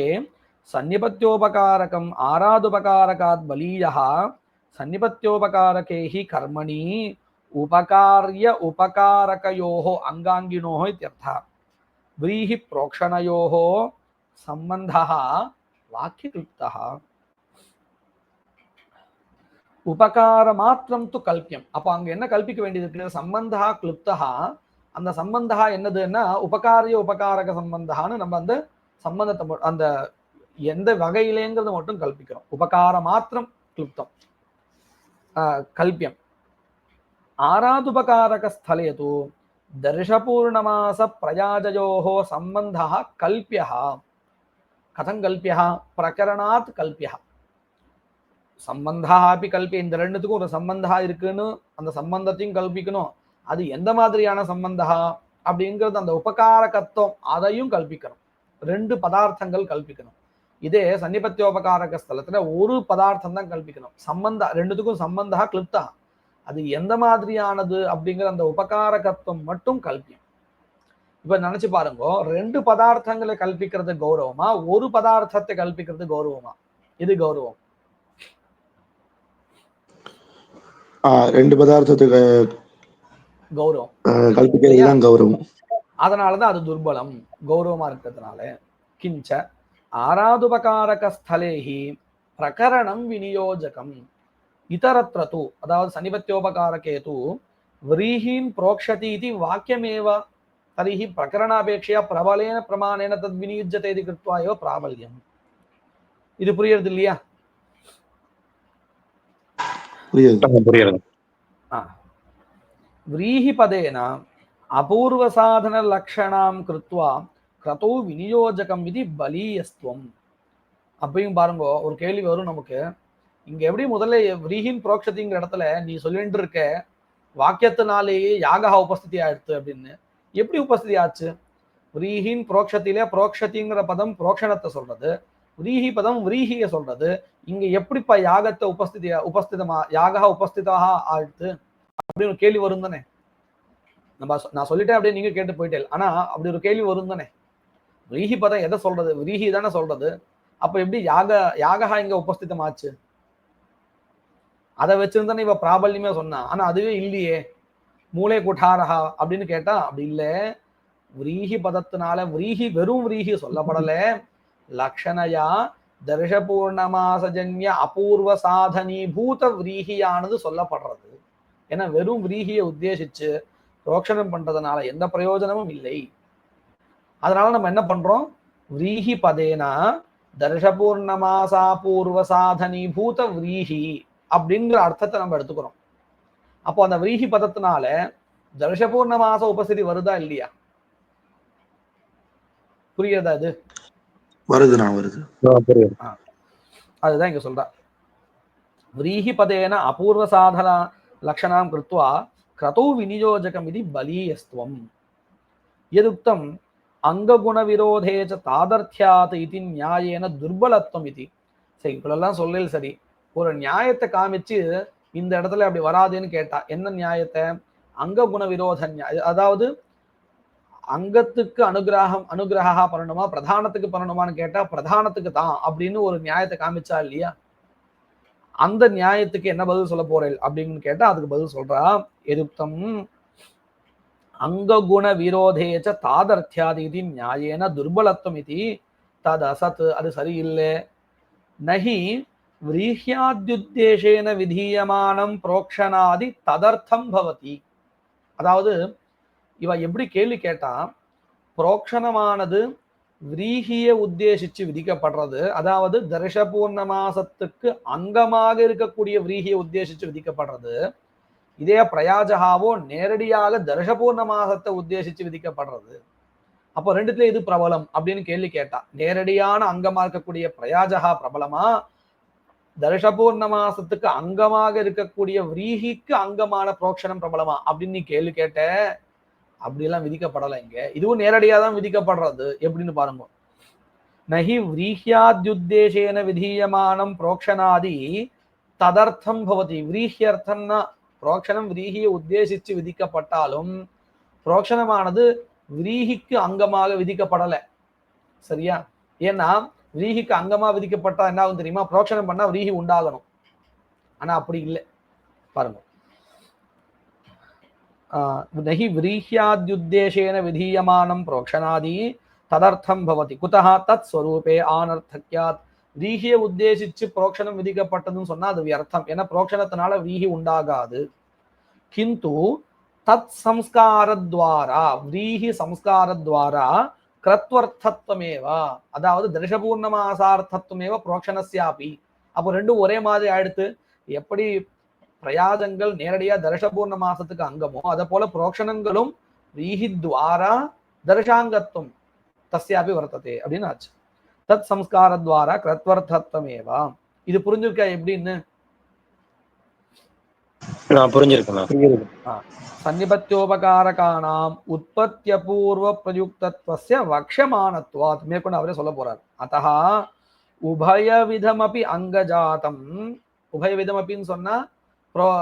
Speaker 1: சன்னிபத்தியோபகாரகம் ஆராதுபகாரகாத் பலீயः சன்னிபத்தியோபகாரகேஹி கர்மணி உபகார்ய உபகாரகயோஹ அங்காங்கினோஹ இத்யர்த்தः. व्रीहि प्रोक्षणयोः संबंधः वाक्यक्लुप्तः. உபகார மாத்திரம் து கல்பியம். அப்ப அங்க என்ன கல்பிக்க வேண்டியது இருக்கு? சம்பந்தா கிளுப்தா. அந்த சம்பந்தா என்னதுன்னா உபகாரிய உபகாரக சம்பந்தான்னு நம்ம அந்த சம்பந்தத்தை அந்த எந்த வகையிலேங்கிறது மட்டும் கல்பிக்கிறோம். உபகார மாத்திரம் கிளுப்தம் கல்பியம். ஆராதுபகாரக ஸ்தலே து தர்ஷபூர்ணமாச பிரயாஜயோஹ சம்பந்தः கல்பியः. கதம் கல்பியः? பிரகரணாத் கல்பியः. சம்பந்தா அப்படி கல்பி, இந்த ரெண்டுத்துக்கும் ஒரு சம்பந்தா இருக்குன்னு அந்த சம்பந்தத்தையும் கல்பிக்கணும். அது எந்த மாதிரியான சம்பந்தா அப்படிங்கிறது அந்த உபகாரகத்துவம் அதையும் கல்பிக்கணும். 2 பதார்த்தங்கள் கல்பிக்கணும். இதே சன்னிபத்தியோபகாரக ஸ்தலத்துல ஒரு பதார்த்தம் தான் கல்பிக்கணும். சம்பந்த ரெண்டுத்துக்கும் சம்பந்தா கிளிப்தா, அது எந்த மாதிரியானது அப்படிங்கிற அந்த உபகாரகத்துவம் மட்டும் கல்பியம். இப்ப நினைச்சு பாருங்க, 2 பதார்த்தங்களை கல்பிக்கிறது கௌரவமா, ஒரு பதார்த்தத்தை கல்பிக்கிறது கௌரவமா? இது கௌரவம்.
Speaker 2: 2 பதார்த்தத்துக்கு
Speaker 1: கௌரவம்
Speaker 2: கல்பிக்கிறது தான் கௌரவம்.
Speaker 1: அதனாலதான் அது துர்பலம், கௌரவமா இருக்கிறதுனால. கிஞ்ச ஆராதுபகாரக ஸ்தலேஹி பிரகரணம் விநியோஜகம் இதரத்ரது, அதாவது சன்னிபத்தியோபகாரகேது व्रीहीन् प्रोक्षति इति वाक्यमेव, तर्हि प्रकरणापेक्षया प्रबलेन प्रमाणेन तद् विनियुज्यते इति कृत्वा एव प्राबल्यम्. இது புரியுறது இல்லையா?
Speaker 2: புரியுது.
Speaker 1: व्रीहि पदेन अपूर्व साधन लक्षणां कृत्वा क्रतौ विनियोजकम् इति बलीयस्त्वम्. அப்பயும் பாருங்க, ஒரு கேள்வி வரும் நமக்கு. இங்க எப்படி முதல்ல व्रीहीन् प्रोक्षतिங்கிற இடத்துல நீ சொல்லிட்டு இருக்க வாக்கியத்தினாலேயே யாக உபஸ்திதி ஆயிடுத்து அப்படின்னு, எப்படி உபஸ்திதி ஆச்சு? व्रीहीन् प्रोक्षतिலே प्रोक्षतिங்கிற பதம் புரோக்ஷணத்தை சொல்றது, व्रीहि பதம் व्रीहिயை சொல்றது. இங்க எப்படிப்பா யாகத்தை உபஸ்திதமா யாக உபஸ்திதாக ஆயிடுத்து அப்படின்னு கேள்வி வரும் தானே. நான் சொல்லிட்டேன் அப்படியே நீங்க கேட்டு போயிட்டேன், ஆனா அப்படி ஒரு கேள்வி வரும் தானே. व्रीहि பதம் எதை சொல்றது? व्रीहि தானே சொல்றது. அப்ப எப்படி யாகா இங்க உபஸ்திதமாச்சு? அதை வச்சிருந்தானே இவ பிராபல்யமே சொன்னா. ஆனா அதுவே இல்லையே. மூளை குட்டாரஹா அப்படின்னு கேட்டா அப்படி இல்லை. व्रीहि பதத்தினால व्रीहि வெறும் व्रीहि சொல்லப்படல, லக்ஷணையா தர்ஷபூர்ணமாசஜன்ய அபூர்வ சாதனீபூத व्रीहिயானது சொல்லப்படுறது. ஏன்னா வெறும் व्रीहिயை உத்தேசிச்சு புரோக்ஷணம் பண்றதுனால எந்த பிரயோஜனமும் இல்லை. அதனால நம்ம என்ன பண்றோம்? व्रीहि பதேனா தர்ஷபூர்ணமாசாபூர்வ சாதனீபூத व्रीहि அப்படிங்கிற அர்த்தத்தை நம்ம எடுத்துக்கிறோம். அப்போ அந்த व्रीहि பதத்தினால தர்ஷபூர்ணமாச உபஸ்திதி வருதா இல்லையா? புரியுதா? அது
Speaker 2: வருது.
Speaker 1: அதுதான் இங்க சொல்ற. व्रीहि पदेन अपूर्व साधन लक्षणां कृत्वा क्रतौ विनियोजकम् इति बलीयस्त्वम्. यदुक्तम् अंगगुण विरोधे च तादर्थ्यात् इति न्यायेन दुर्बलत्वम् इति. சரி, இப்பெல்லாம் சொல்லல. சரி, ஒரு நியாயத்தை காமிச்சு இந்த இடத்துல அப்படி வராதுன்னு கேட்டா என்ன நியாயத்தை? அங்க குண விரோத நியாயம். அதாவது அங்கத்துக்கு அனுகிரகா பண்ணணுமா, பிரதானத்துக்கு பண்ணணுமான்னு கேட்டா பிரதானத்துக்கு தான் அப்படின்னு ஒரு நியாயத்தை காமிச்சா இல்லையா? அந்த நியாயத்துக்கு என்ன பதில் சொல்ல போறேன் அப்படின்னு கேட்டா அதுக்கு பதில் சொல்றா. எதுக்தம் அங்க குண விரோதேச்ச தாதர்த்தியாதி நியாயேன துர்பலத்துவம் இது தத் அசத், அது சரியில்லை. நஹி व्रीह्याद्युद्देशेन விதீயமானம் புரோக்ஷணாதி ததர்த்தம் பவதி. அதாவது இவ எப்படி கேள்வி கேட்டா, புரோக்ஷணமானது व्रीहिயை உத்தேசிச்சு விதிக்கப்படுறது, அதாவது தர்ஷபூர்ணமாசத்துக்கு அங்கமாக இருக்கக்கூடிய व्रीहिயை உத்தேசிச்சு விதிக்கப்படுறது. இதே பிரயாஜகாவோ நேரடியாக தர்ஷபூர்ணமாசத்தை உத்தேசிச்சு விதிக்கப்படுறது. அப்போ ரெண்டுத்துல இது பிரபலம் அப்படின்னு கேள்வி கேட்டா, நேரடியான அங்கமா இருக்கக்கூடிய பிரயாஜகா பிரபலமா, தர்ஷபூர்ணமாசத்துக்கு அங்கமாக இருக்கக்கூடிய व्रीहिக்கு அங்கமான புரோக்ஷணம் பிரபலமா அப்படின்னு நீ கேள்வி கேட்ட. அப்படியெல்லாம் விதிக்கப்படலை இங்க. இதுவும் நேரடியாக தான் விதிக்கப்படுறது. எப்படின்னு பாருங்க. நஹி व्रीह्याद्युद्देशेन விதீயமானம் புரோக்ஷணாதி ததர்த்தம் பவதி. व्रीह्यर्थம்னா புரோக்ஷணம் व्रीहिயை உத்தேசிச்சு விதிக்கப்பட்டாலும் புரோக்ஷணமானது व्रीहिக்கு அங்கமாக விதிக்கப்படலை. சரியா? ஏன்னா व्रीहिக்கு அங்கமா விதிக்கப்பட்டா என்ன ஆகும் தெரியுமா? புரோக்ஷணம் பண்ணா व्रीहि உண்டாகணும். ஆனா அப்படி இல்லை. பாருங்க, நஹி व्रीह्याद्युद्देशेन विधीयमानं प्रोक्षणादि तदर्थं भवति. कुतः तत् स्वरूपे आनर्थक्यात्. व्रीहिயை உத்தேசிச்சு புரோக்ஷணம் விதிக்கப்பட்டதுன்னு சொன்னா அது வியர்த்தம். ஏன்னா புரோக்ஷணத்தினால व्रीहि உண்டாகாது. किन्तु तत् संस्कारद्वारा व्रीहि संस्कारद्वारा கிருத்வர்த்தத்வமேவ, அதாவது தர்ஷபூர்ணமாசார்த்தத்வமேவ புரோக்ஷணஸ்யாபி. அப்போ ரெண்டும் ஒரே மாதிரி ஆயிடுத்து. எப்படி பிரயாஜங்கள் நேரடியா தர்ஷபூர்ண மாசத்துக்கு அங்கமோ அதே போல புரோக்ஷணங்களும் व्रीहि द्वारा தர்ஷாங்கத்துவம் தஸ்யாபி வர்த்ததே அப்படின்னு ஆச்சு. தத் சம்ஸ்காரத்வாரா கிருத்வர்த்தத்வமேவ. இது புரிஞ்சிருக்கா எப்படின்னு?
Speaker 3: புரிஞ்சிருக்குண்ணா.
Speaker 1: சன்னிபத்தியோபகாரகானாம் உற்பத்தியபூர்வ பிரயுக்தத்வஸ்ய வக்ஷமானத்வாத் மேற்கொண்டு அவரே சொல்ல போறார். அத்தஹா உபயவிதமபி அங்கஜாதம், உபயவிதமப்பின்னு சொன்னா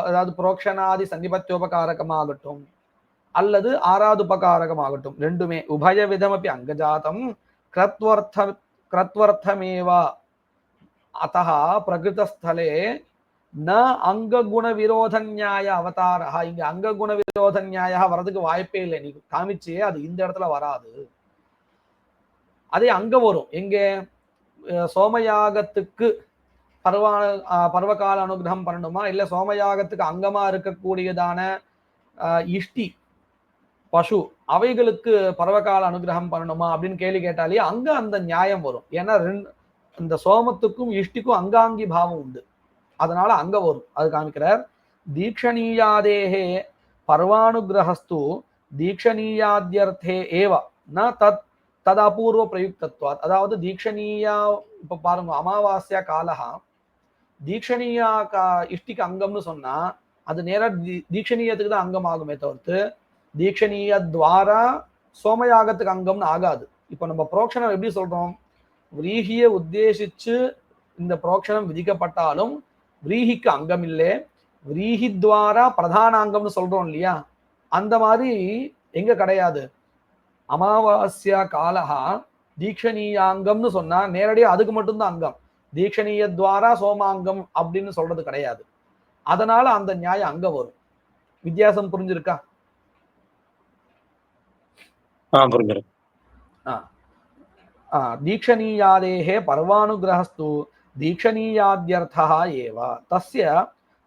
Speaker 1: அதாவது புரோக்ஷனாதி சன்னிபத்தியோபகாரகமாகட்டும் அல்லது ஆராதுபகாரகமாகட்டும், ரெண்டுமே உபயவிதமபி அங்கஜாதம் கிரத்வர்த்தமேவா அத்தஹா பிரகிருதஸ்தலே ந அங்ககுண விரோத நியாய அவதாரா. இங்க அங்ககுண விரோத நியாய வரதுக்கு வாய்ப்பே இல்லை. நீ காமிச்சே அது இந்த இடத்துல வராது. அதே அங்க வரும். எங்க சோமயாகத்துக்கு பர்வகால அனுகிரகம் பண்ணணுமா, இல்ல சோமயாகத்துக்கு அங்கமா இருக்கக்கூடியதான இஷ்டி பசு அவைகளுக்கு பர்வகால அனுகிரகம் பண்ணணுமா அப்படின்னு கேள்வி கேட்டாலே அங்க அந்த நியாயம் வரும். ஏன்னா இந்த சோமத்துக்கும் இஷ்டிக்கும் அங்காங்கி பாவம் உண்டு, அதனால அங்க வரும். அது காமிக்கிறார். தீக்ஷணீயாதேஹே பர்வானுகிரகஸ்து தீக்ஷணீயாத்யர்த்தே ஏவ ந தத் அபூர்வ பிரயுக்தத்வாத். அதாவது தீக்ஷணீயா, இப்ப பாருங்க, அமாவாஸ்யா காலஹா தீக்ஷணீயா இஷ்டிக்கு அங்கம்னு சொன்னா அது நேரா தீக்ஷணீயத்துக்கு தான் அங்கம் ஆகுமே தவிர்த்து தீக்ஷணீய துவாரா சோமயாகத்துக்கு அங்கம்னு ஆகாது. இப்ப நம்ம புரோக்ஷணம் எப்படி சொல்றோம், விரீகியை உத்தேசிச்சு இந்த புரோக்ஷணம் விதிக்கப்பட்டாலும் விரீஹிக்கு அங்கம் இல்லை, விரீஹி துவாரா பிரதான அங்கம்னு சொல்றோம் இல்லையா, அந்த மாதிரி எங்க கிடையாது. அமாவாஸ்யா காலஹா தீக்ஷணீயாங்கம்னு சொன்னா நேரடியா அதுக்கு மட்டும்தான் அங்கம், தீக்ஷணீய துவாரா சோமாங்கம் அப்படின்னு சொல்றது கிடையாது. அதனால அந்த நியாயம் அங்க வரும். வித்தியாசம் புரிஞ்சிருக்கா? தீக்ஷணீயாதேஹே பர்வானுகிரகஸ்து தீக்ஷணீயாத்யர்த்தः ஏவ தஸ்ய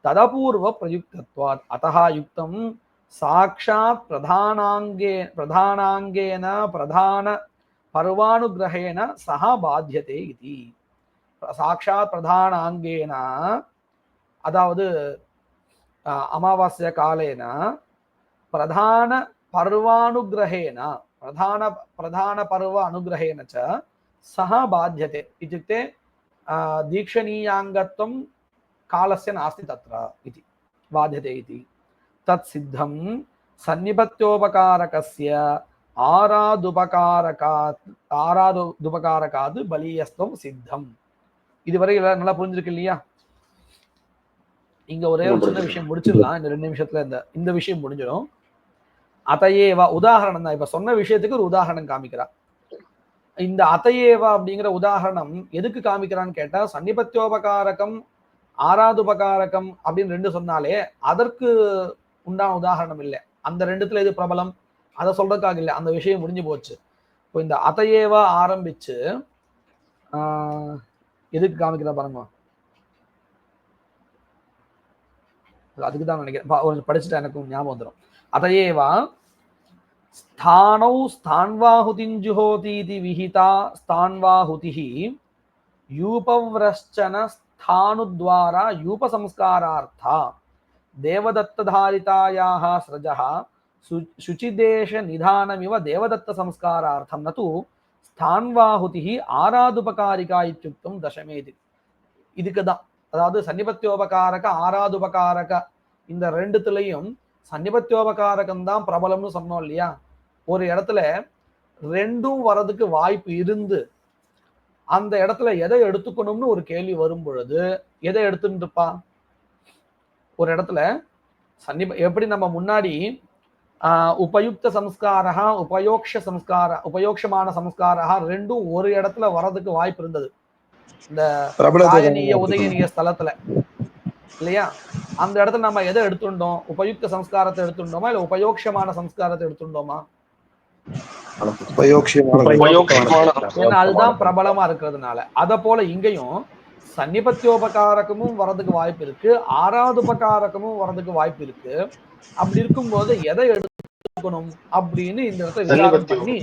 Speaker 1: ததபூர்வ பிரயுக்தத்வாத் அத்தஹ யுக்தம் சாக்ஷாத் பிரதானாங்கேன பிரதான பர்வானுகிரகேன சஹ பாத்யதே இதி. சாக்ஷாத் பிரதானாங்கேன, அதாவது அமாவாஸ்ய காலேன பிரதான பர்வானுகிரகேன பிரதான பர்வ அனுகிரகேன ச சஹ பாத்யதே இत्युक्ते दीक्षणीयाङ्गत्वं कालस्य नास्ति तत्र इति बाध्यते इति. तत् सिद्धं सन्निपत्योपकारकस्य ஆராதுபகாரகாத் பலியஸ்தம் சித்தம். இதுவரை நல்லா புரிஞ்சிருக்கு இல்லையா? இங்க ஒரே ஒரு சின்ன விஷயம் முடிச்சிடலாம். இந்த 2 நிமிஷத்துல இந்த விஷயம் முடிஞ்சிடும். அதையேவா உதாரணம் தான். இப்ப சொன்ன விஷயத்துக்கு ஒரு உதாரணம் காமிக்கிறா. இந்த அதையேவா அப்படிங்கிற உதாரணம் எதுக்கு காமிக்கிறான்னு கேட்டா, சன்னிபத்தியோபகாரகம் ஆராதுபகாரகம் அப்படின்னு 2 சொன்னாலே அதற்கு உண்டான உதாரணம் இல்லை. அந்த 2த்துல எது பிரபலம் அதை சொல்றதுக்காக இல்லை, அந்த விஷயம் முடிஞ்சு போச்சு. இப்போ இந்த அதையேவா ஆரம்பிச்சு எதுக்கு காமிக்கிறா பாருங்க, அதுக்கு தான் நினைக்கிறேன். படிச்சுட்டு எனக்கும் ஞாபகம் வந்துடும். அதையேவா ஸ்தானௌ ஸ்தான்வாஹுதிஞ்சுஹோதீதி விஹிதா ஸ்தான்வாஹுதிஹ யூபவ்ரஷ்சன ஸ்தானுத்வாரா யூபசம்ஸ்காரார்த்தா தேவதத்ததாரிதாயாः ஸ்ரஜः சுச்சிதேஷ நிதானமிவ தேவதத்த சம்ஸ்காரார்த்தம் நது ஸ்தான்வாஹுதிஹ ஆராதுபகாரிகா இத்யுக்தம் தசமேதி. இதுக்கு தான், அதாவது சன்னிபத்தியோபகாரக ஆராதுபகாரக இந்த 2த்துலயும் சன்னிபத்தியோபகாரகம் தான் பிரபலம்னு சொன்னோம் இல்லையா. ஒரு இடத்துல 2ம் வரதுக்கு வாய்ப்பு இருந்து அந்த இடத்துல எதை எடுத்துக்கணும்னு ஒரு கேள்வி வரும் பொழுது எதை எடுத்துட்டு இருப்பா? ஒரு இடத்துல எப்படி நம்ம முன்னாடி உபயுக்த சம்ஸ்காரா உபயோக்ஷமான சம்ஸ்காரா 2ம் ஒரு இடத்துல வரதுக்கு வாய்ப்பு இருந்தது இந்த உதயநீய ஸ்தலத்துல இல்லையா. அந்த இடத்துல நம்ம எதை எடுத்துட்டோம்? உபயுக்த சம்ஸ்காரத்தை எடுத்துட்டோமா இல்ல உபயோக்ஷமான சம்ஸ்காரத்தை எடுத்துட்டோமா? ஏன்னா அதுதான் பிரபலமா இருக்கிறதுனால. அத போல இங்கேயும் சன்னிபத்தியோபகாரகமும் வரதுக்கு வாய்ப்பு இருக்கு, ஆராதுபகாரகமும் வரதுக்கு வாய்ப்பு இருக்கு. அப்படி இருக்கும்போது எதை எடுத்துக்கணும் அப்படின்னு இந்த இடத்துல விசாரம் பண்ணி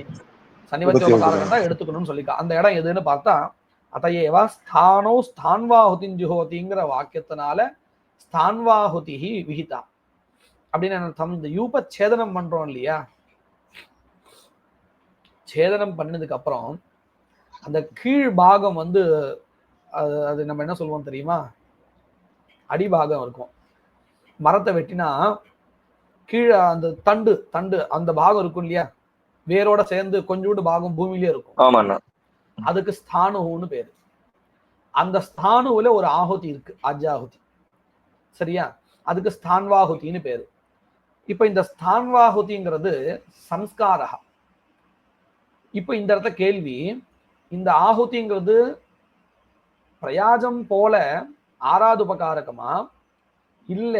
Speaker 1: சன்னிபத்தியோபகாரகம் தான் எடுத்துக்கணும்னு சொல்லிக்கா. அந்த இடம் எதுன்னு பார்த்தா அதையேவா ஸ்தானோ ஸ்தான்வாஹுதிஞ்சுஹோதிங்கிற வாக்கியத்தினால ஸ்தான்வாஹுதிஹி விஹிதா அப்படின்னு இந்த யூப சேதனம் பண்றோம் இல்லையா. சேதனம் பண்ணதுக்கு அப்புறம் அந்த கீழ் பாகம் அது நம்ம என்ன சொல்லுவோம் தெரியுமா, அடிபாகம் இருக்கும். மரத்தை வெட்டினா கீழே அந்த தண்டு தண்டு அந்த பாகம் இருக்கும் இல்லையா, வேரோட சேர்ந்து கொஞ்சோண்டு பாகம் பூமியிலே இருக்கும்.
Speaker 4: ஆமாண்ணா.
Speaker 1: அதுக்கு ஸ்தானுன்னு பேரு. அந்த ஸ்தானுவுல ஒரு ஆಹುತಿ இருக்கு, அஜ்ஜாಹುತಿ. சரியா? அதுக்கு ஸ்தான்வாಹುತಿன்னு பேரு. இப்ப இந்த ஸ்தான்வாಹುತಿங்கிறது சம்ஸ்காரா. இப்ப இந்த இடத்துல கேள்வி, இந்த ஆಹುತಿங்கிறது பிரயாஜம் போல ஆராதுபகாரகமா இல்ல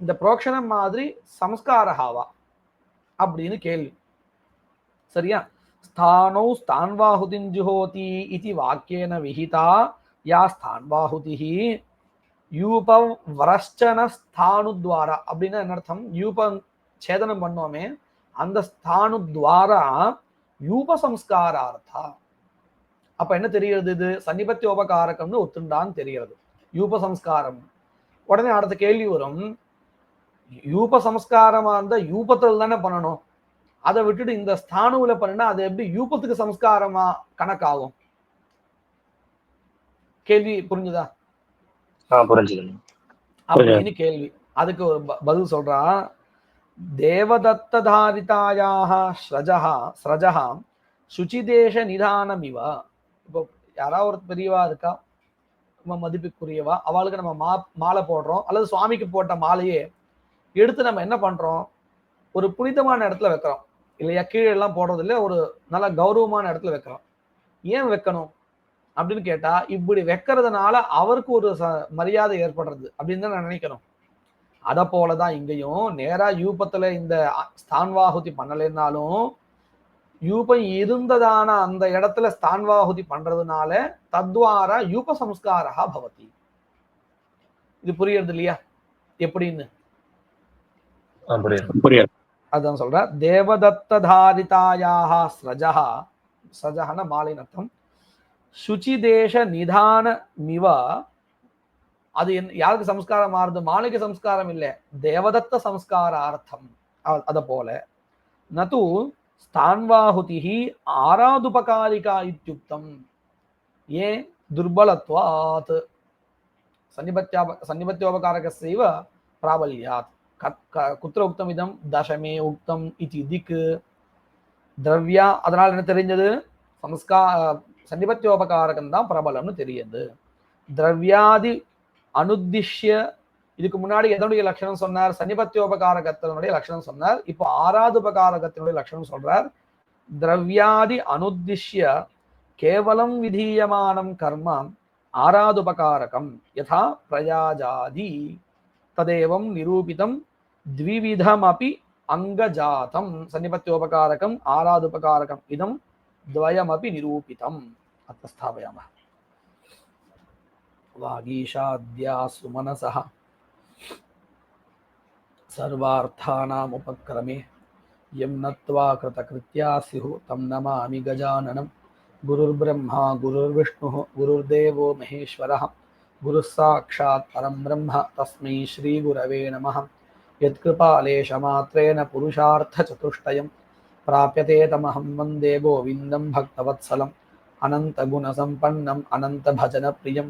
Speaker 1: இந்த புரோக்ஷணம் மாதிரி சம்ஸ்காரஹாவா அப்படின்னு கேள்வி. சரியா? ஸ்தானோ ஸ்தான்வாಹುதிம் ஜுஹோதி இதி வாக்கியேன விஹிதா யா ஸ்தான்வாಹುதிஹி யூப வரஷ்சன ஸ்தானுத்வாரா. அப்படின்னா என்ன அர்த்தம்? யூப சேதனம் பண்ணோமே அந்த ஸ்தானுத்வாரா யூப சம்ஸ்காரார்த்தா. அப்ப என்ன தெரிகிறது? இது சன்னிபத்தியோபகாரகம்னு ஒத்துண்டான்னு தெரிகிறது, யூப சம்ஸ்காரம். உடனே அடுத்த கேள்வி வரும், யூப சம்ஸ்காரமா இருந்தா யூபத்தில் தானே பண்ணணும், அதை விட்டுட்டு இந்த ஸ்தானுவில பண்ணினா அது எப்படி யூபத்துக்கு சம்ஸ்காரமா கணக்காகும்? கேள்வி புரிஞ்சுதா?
Speaker 4: புரிஞ்சுக்கணும்
Speaker 1: அப்படின்னு கேள்வி. அதுக்கு ஒரு பதில் சொல்றான், தேவதத்ததாரிதாயாக ஸ்ரஜஹா சுச்சிதேஷ நிதானமிவ. இப்போ யாராவது ஒரு பெரியவா இருக்கா, நம்ம மதிப்புக்குரியவா, அவளுக்கு நம்ம மாலை போடுறோம், அல்லது சுவாமிக்கு போட்ட மாலையே எடுத்து நம்ம என்ன பண்றோம், ஒரு புனிதமான இடத்துல வைக்கிறோம் இல்லையா? கீழே எல்லாம் போடுறது இல்லை, ஒரு நல்ல கௌரவமான இடத்துல வைக்கிறோம். ஏன் வைக்கணும் அப்படின்னு கேட்டா, இப்படி வைக்கிறதுனால அவருக்கு ஒரு மரியாதை ஏற்படுறது அப்படின்னு தான் நான் நினைக்கிறோம். அத போலதான் இங்கேயும் நேரா யூபத்துல இந்த ஸ்தான்வாಹುதி பண்ணலைன்னாலும் யூபம் இருந்ததான அந்த இடத்துல ஸ்தான்வாಹುதி பண்றதுனால தத்வாரா யூப சம்ஸ்காரா பவதி. இது புரியுறது இல்லையா எப்படின்னு? அதான் சொல்ற, தேவதத்ததாரிதாயாக ஸ்ரஜஹா, ஸ்ரஜஹன மாலின் அர்த்தம், சுச்சிதேஷ நிதான மிவ. அது யாருக்கு சம்ஸ்காரம் ஆறுது? மாலைக்கு சம்ஸ்காரம் இல்லை, தேவதத்த சம்ஸ்காரார்த்தம். அத போல நது ஸ்தான்வாಹುதிஹி ஆராதுபகாரிகா இத்யுக்தம். ஏன்? துர்பலத்வாத் சன்னிபத்தியோபகாரகஸ்யைவ பிராபல்யாத். குத்திர உக்தம் இதம் தசமே உக்தம் இதி திக் திரவ்யா. அதனால என்ன தெரிஞ்சது? சன்னிபத்தியோபகாரகம் தான் பிரபலம்னு தெரியுது. திரவியாதி அனுத்திஷ்ய. இதுக்கு முன்னாடி எதனுடைய லட்சணம் சொன்னார்? சன்னிபத்தியோபகாரகத்தினுடைய லட்சணம் சொன்னார். இப்போ ஆராதுபகாரகத்தினுடைய லட்சணம் சொல்றார். திரவியாதி அனுத்திஷ்ய கேவலம் விதீயமானம் கர்ம ஆராதுபகாரகம் யதா பிரயாஜாதி ததேவம் நிரூபிதம் த்விவிதமபி அங்கஜாதம். சன்னிபத்தியோபகாரகம் ஆராதுபகாரகம் இதம் द्वयमपि निरूपितम्. अत्र स्थापयामः. वागीशाद्या सुमनसः सर्वार्थानाम् उपक्रमे यं नत्वा कृतकृत्या स्युः तं नमामि गजाननं. गुरुर्ब्रह्मा गुरुर्विष्णुः गुरुर्देवो महेश्वरः गुरुः साक्षात् परं ब्रह्म तस्मै श्रीगुरवे नमः. यत्कृपालेशमात्रेण पुरुषार्थचतुष्टयं प्राप्यते तमहं वन्दे गोविन्दं भक्तवत्सलम् अनन्तगुणसम्पन्नम् अनन्तभजनप्रियं